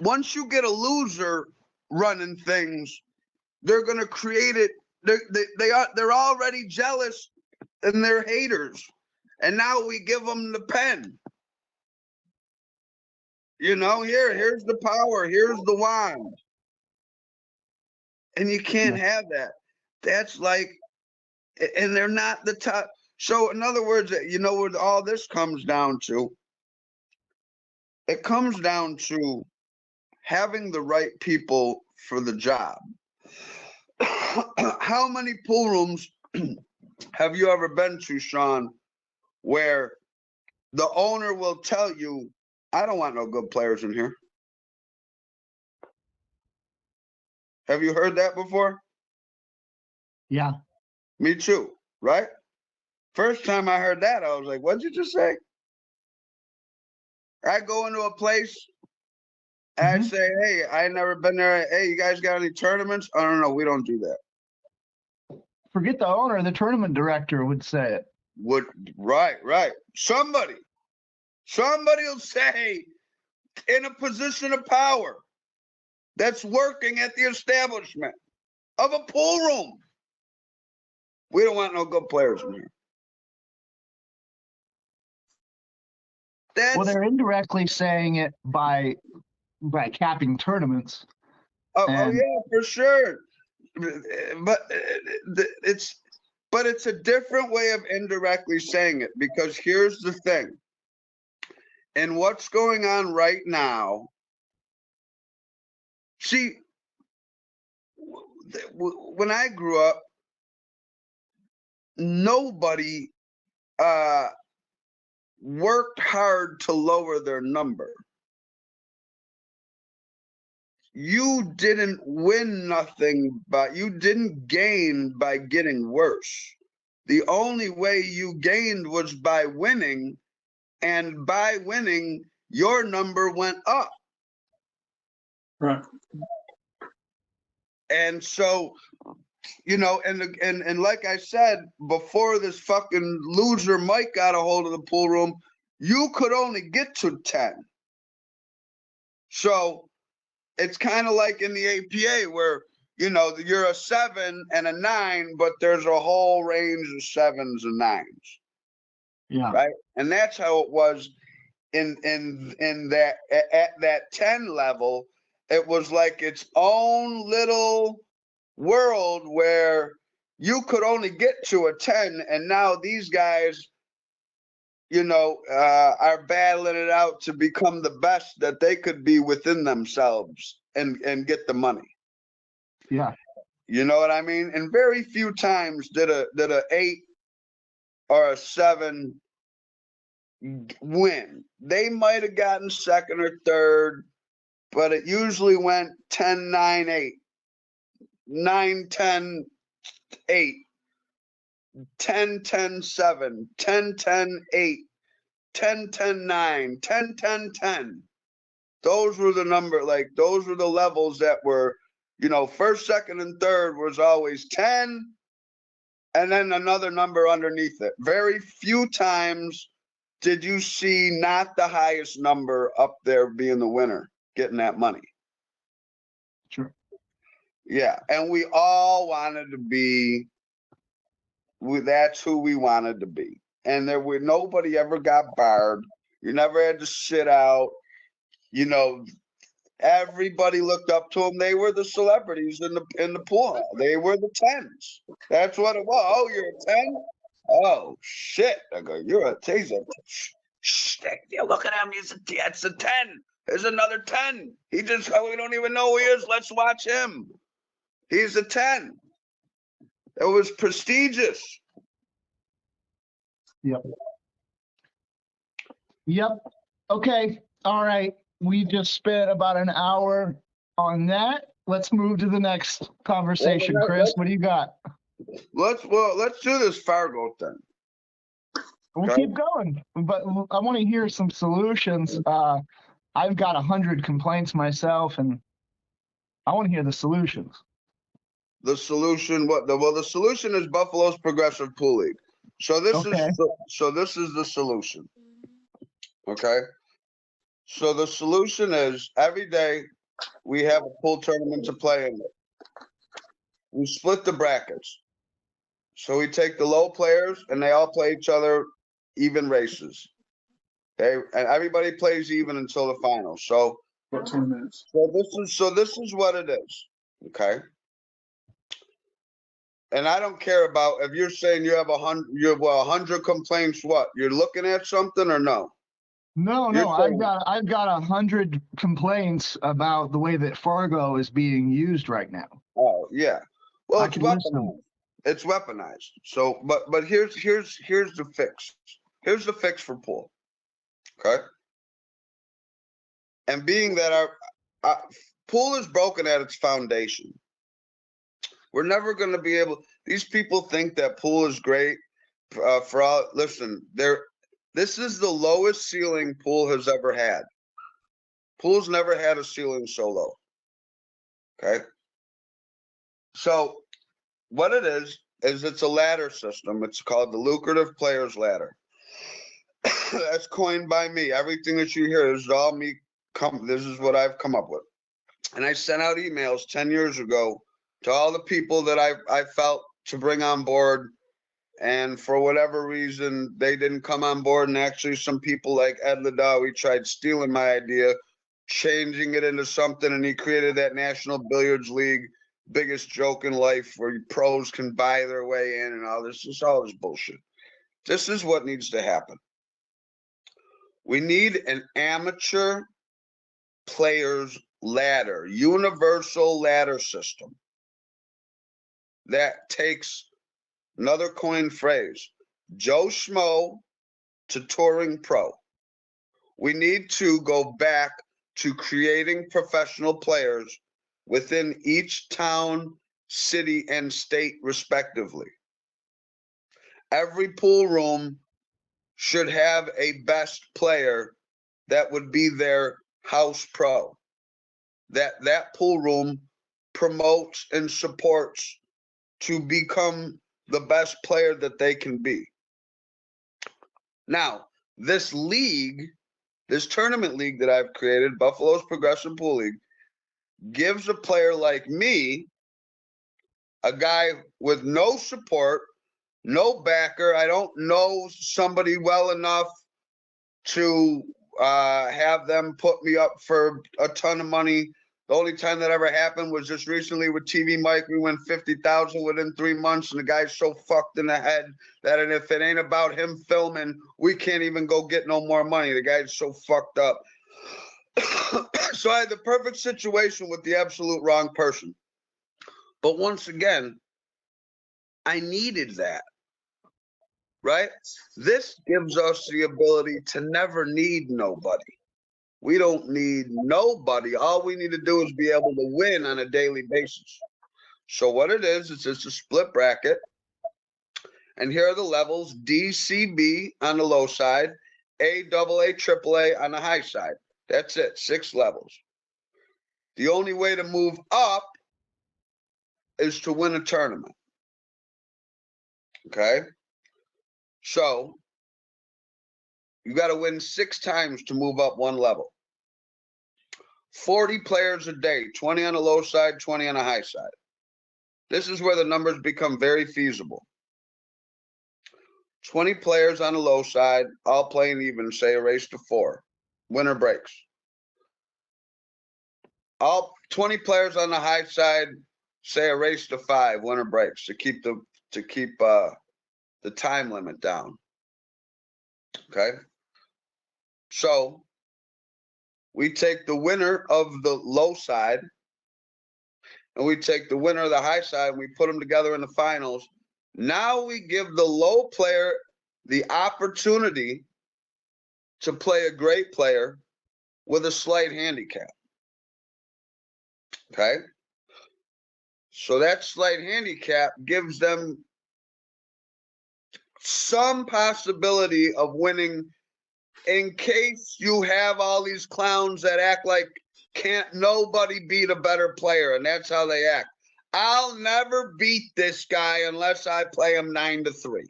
once you get a loser running things, they're going to create it. They're already jealous and they're haters. And now we give them the pen. You know, here's the power. Here's the wand. And you can't have that. That's like, and they're not the top. So in other words, you know what all this comes down to? It comes down to having the right people for the job. How many pool rooms have you ever been to, Sean, where the owner will tell you, I don't want no good players in here? Have you heard that before?
Yeah.
Me too, right? First time I heard that, I was like, what'd you just say? I go into a place, and I say, hey, I never been there. Hey, you guys got any tournaments? Oh, no, we don't do that.
Forget the owner, the tournament director would say it.
Right. Somebody will say, in a position of power, that's working at the establishment of a pool room, we don't want no good players in here.
Well, they're indirectly saying it by capping tournaments.
Oh yeah, for sure. But But it's a different way of indirectly saying it, because here's the thing. And what's going on right now, see, when I grew up, nobody worked hard to lower their number. You didn't win nothing, but you didn't gain by getting worse. The only way you gained was by winning, and by winning, your number went up.
Right.
And so, you know, and like I said, before this fucking loser Mike got a hold of the pool room, you could only get to 10. So it's kind of like in the APA where, you know, you're a 7 and a 9, but there's a whole range of 7s and 9s.
Yeah.
Right. And that's how it was in that at that 10 level. It was like its own little world where you could only get to a 10, and now these guys, you know, are battling it out to become the best that they could be within themselves and get the money.
Yeah.
You know what I mean? And very few times did a 8 or a 7 win. They might have gotten second or third, but it usually went 10, 9, 8, 9, 10, 8, 10, 10, 7, 10, 10, 8, 10, 10, 9, 10, 10, 10. Those were the number, like those were the levels that were, you know, first, second, and third was always 10, and then another number underneath it. Very few times did you see not the highest number up there being the winner, getting that money.
Sure.
Yeah, and we all wanted to be, that's who we wanted to be. And there were, nobody ever got barred. You never had to sit out. You know, everybody looked up to them. They were the celebrities in the pool. They were the 10s. That's what it was. Oh, you're a 10? Oh shit! I go, you're a taser. Shh, look at him. That's a 10. There's another 10. We don't even know who he is. Let's watch him. He's a 10. It was prestigious.
Yep. Yep. Okay. All right. We just spent about an hour on that. Let's move to the next conversation.
Well,
Chris, what do you got?
Let's do this Fargo thing.
We'll keep going, but I want to hear some solutions. I've got 100 complaints myself, and I want to hear the solutions.
The solution, the solution is Buffalo's Progressive Pool League. So this is the solution. Okay. So the solution is every day we have a pool tournament to play in. We split the brackets. So we take the low players and they all play each other even races. Okay, and everybody plays even until the final. So
about 20 minutes.
So this is what it is. Okay. And I don't care about if you're saying you have 100 complaints. What, you're looking at something or no?
No, I've got 100 complaints about the way that Fargo is being used right now.
Oh yeah, well it's weaponized. It's weaponized. So, but here's the fix. Here's the fix for pool. Okay. And being that our pool is broken at its foundation, we're never going to be able. These people think that pool is great for all. Listen, this is the lowest ceiling pool has ever had. Pool's never had a ceiling so low. Okay. So what it is it's a ladder system. It's called the Lucrative Players Ladder. That's coined by me. Everything that you hear is all me. This is what I've come up with. And I sent out emails 10 years ago to all the people that I felt to bring on board. And for whatever reason, they didn't come on board. And actually some people like Ed Ladawi tried stealing my idea, changing it into something. And he created that National Billiards League biggest joke in life where pros can buy their way in and all this. It's all this bullshit. This is what needs to happen. We need an amateur players ladder, universal ladder system that takes, another coined phrase, Joe Schmo to touring pro. We need to go back to creating professional players within each town, city, and state respectively. Every pool room should have a best player that would be their house pro. That pool room promotes and supports to become the best player that they can be. Now, this league, this tournament league that I've created, Buffalo's Progressive Pool League, gives a player like me, a guy with no support, no backer, I don't know somebody well enough to have them put me up for a ton of money. The only time that ever happened was just recently with TV Mike. We won 50,000 within 3 months, and the guy's so fucked in the head that if it ain't about him filming, we can't even go get no more money. The guy's so fucked up. So I had the perfect situation with the absolute wrong person. But once again, I needed that. Right? This gives us the ability to never need nobody. We don't need nobody. All we need to do is be able to win on a daily basis. So what it is it's a split bracket. And here are the levels: D, C, B on the low side, A, AA, AAA on the high side. That's it, 6 levels. The only way to move up is to win a tournament. Okay? So you got to win 6 times to move up 1 level. 40 players a day, 20 on the low side, 20 on the high side. This is where the numbers become very feasible. 20 players on the low side, all playing even, say a race to 4. Winner breaks. All 20 players on the high side, say a race to 5. Winner breaks to keep the time limit down. Okay. So we take the winner of the low side and we take the winner of the high side and we put them together in the finals. Now we give the low player the opportunity to play a great player with a slight handicap. Okay. So that slight handicap gives them some possibility of winning, in case you have all these clowns that act like can't nobody beat a better player, and that's how they act. I'll never beat this guy unless I play him 9-3.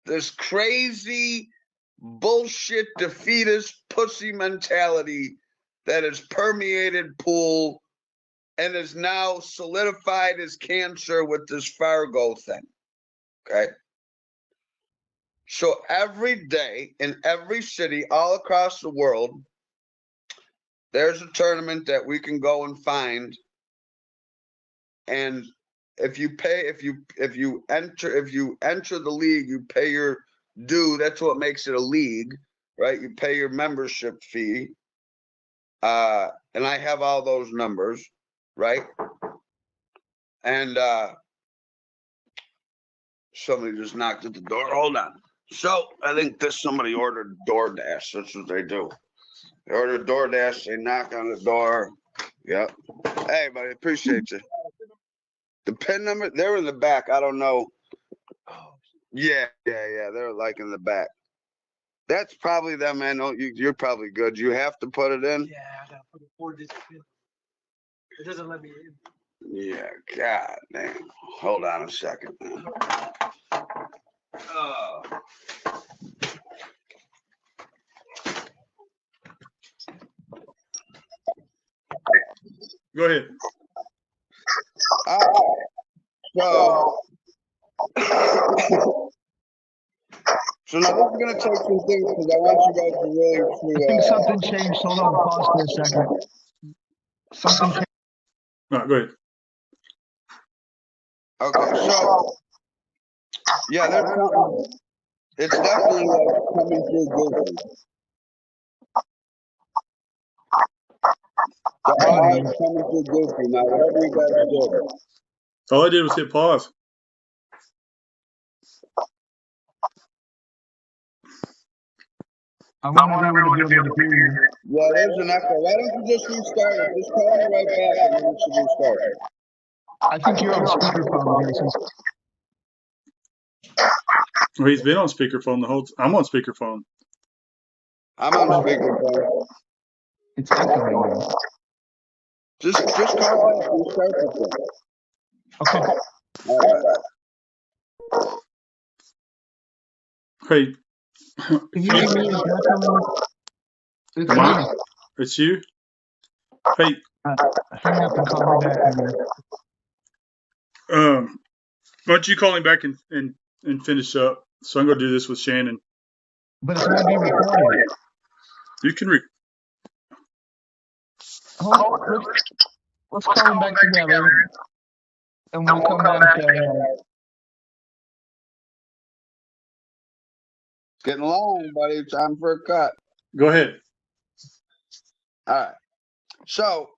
This crazy bullshit defeatist pussy mentality that has permeated pool and is now solidified as cancer with this Fargo thing. Okay. So every day in every city all across the world, there's a tournament that we can go and find. And if you enter the league, you pay your due. That's what makes it a league, right? You pay your membership fee. And I have all those numbers, right? And somebody just knocked at the door. Hold on. So I think somebody ordered DoorDash. That's what they do. They order DoorDash. They knock on the door. Yep. Hey, buddy, appreciate you. The PIN number, they're in the back. I don't know. Yeah. They're like in the back. That's probably them, man. No, you're probably good. You have to put it in.
Yeah, I gotta put a 4-digit PIN. It doesn't let me in.
Yeah, God damn. Hold on a second.
Go ahead.
So now this is going to take some things because I want you guys to really
I think something changed. Hold on, pause for a second. Something changed.
All right, go ahead.
Okay, so yeah, there's something. It's definitely like coming through goofy. The audio's coming through goofy now. Whatever you guys do.
All I did was hit pause.
I want everyone to be able to hear you.
Yeah, there's an echo. Why don't you just restart it? Just call me right back and then we should restart it.
I think you're on speakerphone, Jason.
Well, he's been on speakerphone the whole. I'm on speakerphone.
I'm on speakerphone.
It's echoing now.
Just call it. Restart the thing.
Okay.
All right.
Hey,
Can you hear me? It's echoing. It's
am I?
me.
It's you. Hey,
Hang up and call me back.
why don't you call him back and finish up? So I'm gonna do this with Shannon.
But it's going to be recorded.
You can.
Let's call him back together, and we'll come back.
It's getting long, buddy. Time for a cut.
Go ahead.
All right. So,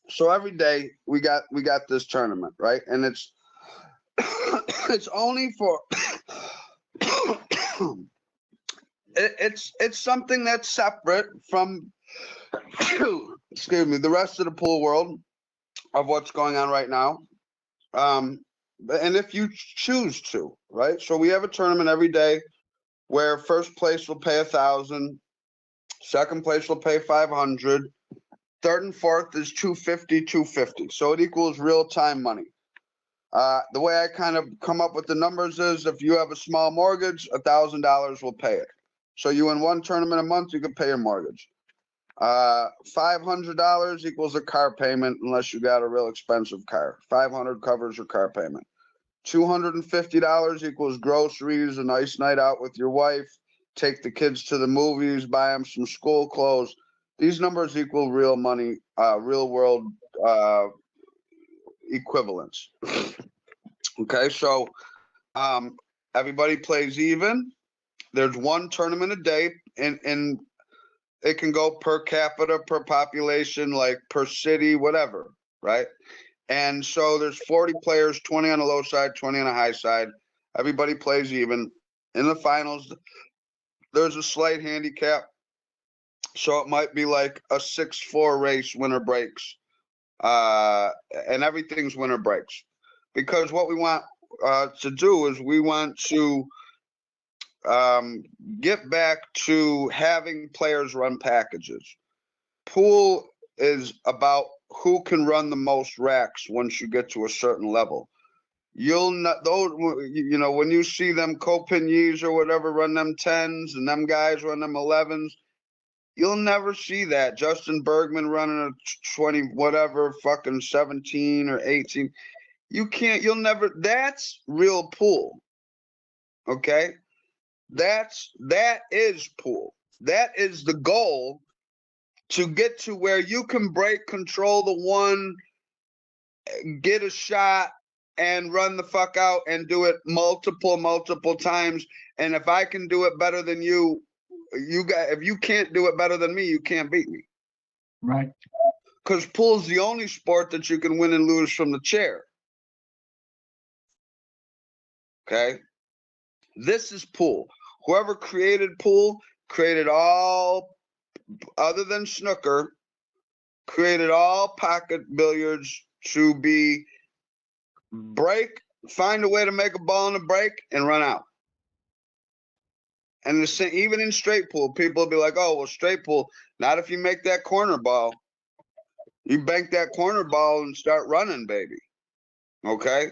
so every day we got this tournament, right? And it's it's only for it's something that's separate from excuse me, the rest of the pool world of what's going on right now. And if you choose to, right? So we have a tournament every day where first place will pay 1,000, second place will pay 500, third and fourth is 250, 250. So it equals real-time money. The way I kind of come up with the numbers is if you have a small mortgage, $1,000 will pay it. So you win one tournament a month, you can pay your mortgage. $500 equals a car payment unless you got a real expensive car. 500 covers your car payment. $250 equals groceries, a nice night out with your wife, take the kids to the movies, buy them some school clothes. These numbers equal real money, real world equivalents. Okay, so everybody plays even. There's one tournament a day, and it can go per capita, per population, like per city, whatever, right? And so there's 40 players, 20 on the low side, 20 on the high side. Everybody plays even. In the finals, there's a slight handicap. So it might be like a 6-4 race, winner breaks. And everything's winner breaks. Because what we want to do is we want to get back to having players run packages. Pool is about who can run the most racks once you get to a certain level. You'll not those, you know, when you see them Copignys or whatever run them 10s and them guys run them 11s, you'll never see that. Justin Bergman running a 20 whatever fucking 17 or 18. You'll never. That's real pool. Okay, that is pool. That is the goal, to get to where you can break, control the one, get a shot, and run the fuck out and do it multiple times. And if I can do it better than you, if you can't do it better than me, you can't beat me.
Right.
Because pool's the only sport that you can win and lose from the chair. Okay? This is pool. Whoever created pool created all, other than snooker, created all pocket billiards to be break, find a way to make a ball in a break and run out. And the same, even in straight pool, people will be like, oh, well, straight pool, not if you make that corner ball. You bank that corner ball and start running, baby. Okay?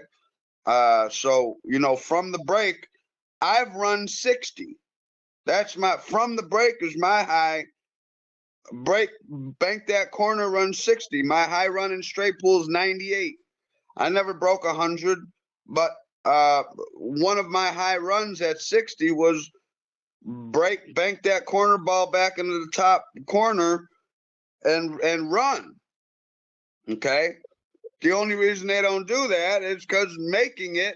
So, you know, from the break, I've run 60. That's my, from the break is my high. Break, bank that corner, run 60. My high run in straight pool is 98. I never broke 100, but one of my high runs at 60 was bank that corner ball back into the top corner and run. Okay? The only reason they don't do that is because making it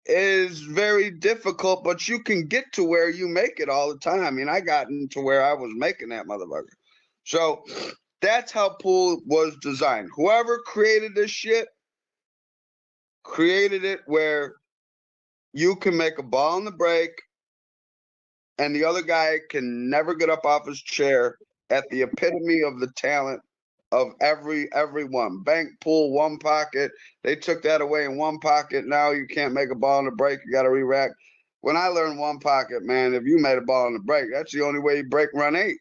is very difficult, but you can get to where you make it all the time. I mean, I got into where I was making that motherfucker. So that's how pool was designed. Whoever created this shit created it where you can make a ball in the break and the other guy can never get up off his chair at the epitome of the talent of everyone. Bank, pool, one pocket. They took that away in one pocket. Now you can't make a ball in the break. You got to re-rack. When I learned one pocket, man, if you made a ball in the break, that's the only way you break run 8.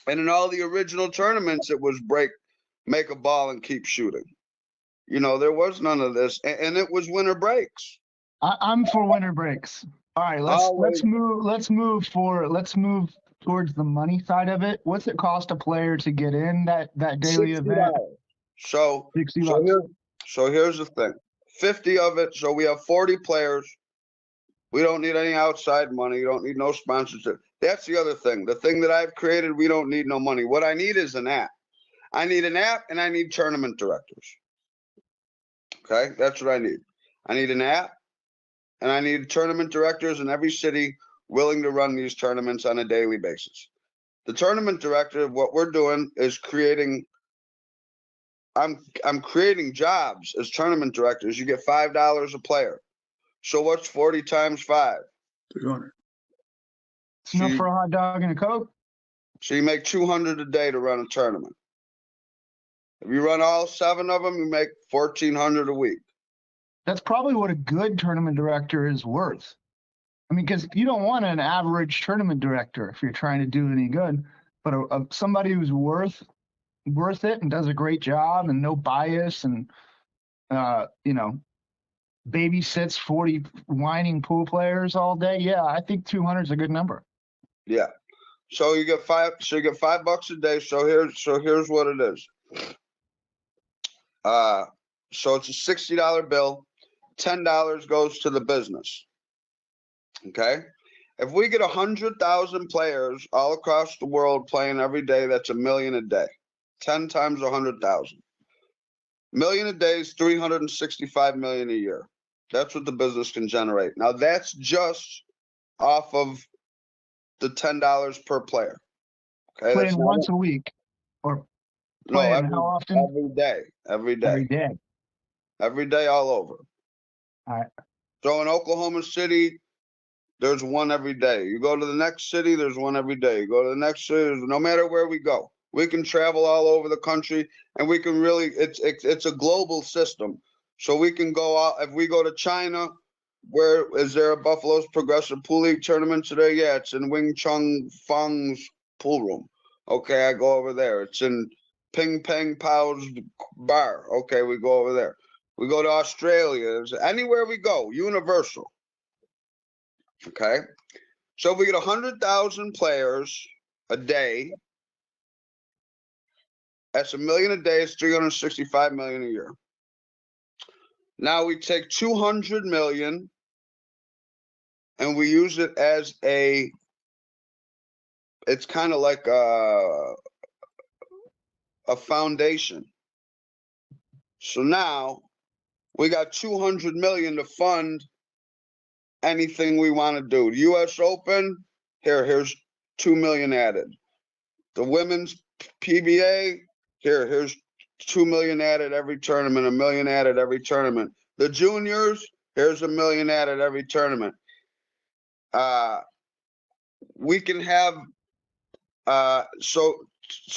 And in all the original tournaments, it was break, make a ball, and keep shooting. You know, there was none of this, and it was winner breaks.
I'm for winter breaks. All right, let's move towards the money side of it. What's it cost a player to get in that daily
$60.
event?
So
$60.
Here's the thing. 50 of it, so we have 40 players. We don't need any outside money. You don't need no sponsorship. That's the other thing. The thing that I've created, we don't need no money. What I need is an app. I need an app and I need tournament directors. Okay, that's what I need. I need an app and I need tournament directors in every city willing to run these tournaments on a daily basis. The tournament director, what we're doing is I'm creating jobs as tournament directors. You get $5 a player. So what's 40 times 5?
300.
It's enough for a hot dog and a Coke.
So you make 200 a day to run a tournament. If you run all 7 of them, you make 1,400 a week.
That's probably what a good tournament director is worth. I mean, because you don't want an average tournament director if you're trying to do any good, but somebody who's worth it and does a great job and no bias and babysits 40 whining pool players all day. Yeah, I think 200 is a good number.
Yeah. So you get $5 a day. So here's what it is. So it's a $60 bill. $10 goes to the business. Okay. If we get 100,000 players all across the world playing every day, that's $1 million a day. 10 times 100,000. Million a day is 365 million a year. That's what the business can generate. Now that's just off of the $10 per player. Okay,
Playing
that's
once a week, or
no,
playing how often?
every day.
Every day.
Every day, all over.
All right.
So in Oklahoma City, there's one every day. You go to the next city, there's one every day. You go to the next city, no matter where we go. We can travel all over the country, and we can really, it's a global system. So we can go out, if we go to China, where is there a Buffalo's Progressive Pool League tournament today? Yeah, it's in Wing Chun Feng's pool room. Okay, I go over there. It's in Ping Pang Pao's bar. Okay, we go over there. We go to Australia. Anywhere we go, universal. Okay, so if we get 100,000 players a day, that's $1 million a day. It's 365 million a year. Now we take 200 million and we use it as it's kind of like a foundation. So now we got 200 million to fund anything we want to do. The U.S. Open, here's 2 million added. The women's PBA, here's 2 million added every tournament, 1 million added every tournament. The juniors, here's 1 million added every tournament. We can have so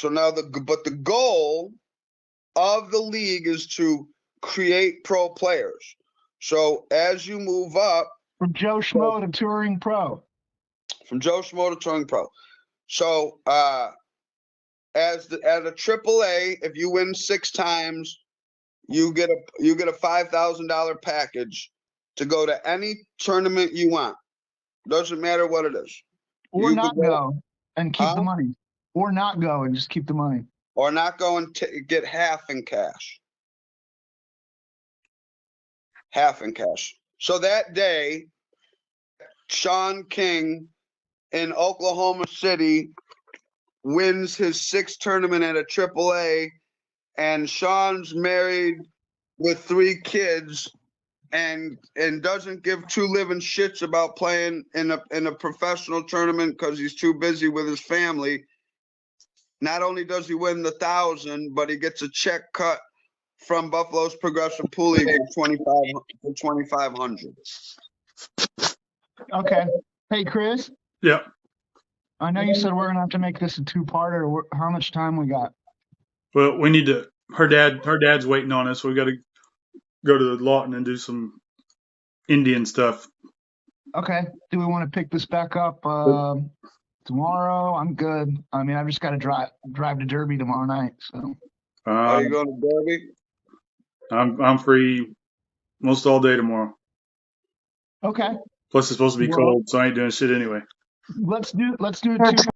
now the goal of the league is to create pro players. So as you move up
from Joe Schmo to touring pro.
From Joe Schmo to touring pro. So at a AAA, if you win 6 times, you get a $5,000 package to go to any tournament you want. Doesn't matter what it is.
Or not go and keep the money. Or not go and just keep the money.
Or not go and get half in cash. Half in cash. So that day, Sean King in Oklahoma City wins his 6th tournament at a AAA, and Sean's married with 3 kids, and doesn't give 2 living shits about playing in a professional tournament because he's too busy with his family. Not only does he win the 1,000, but he gets a check cut from Buffalo's Progressive Pool League for 2,500.
Okay. Hey, Chris,
Yeah.
I know you said we're gonna have to make this a 2-parter. How much time we got?
Well, we need to. Her dad's waiting on us. We got to go to the Lawton and do some Indian stuff.
Okay. Do we want to pick this back up tomorrow? I'm good. I mean, I've just got to drive to Derby tomorrow night. So.
Are you going to Derby?
I'm free most all day tomorrow.
Okay.
Plus, it's supposed to be cold, so I ain't doing shit anyway.
Let's do a 2-parter.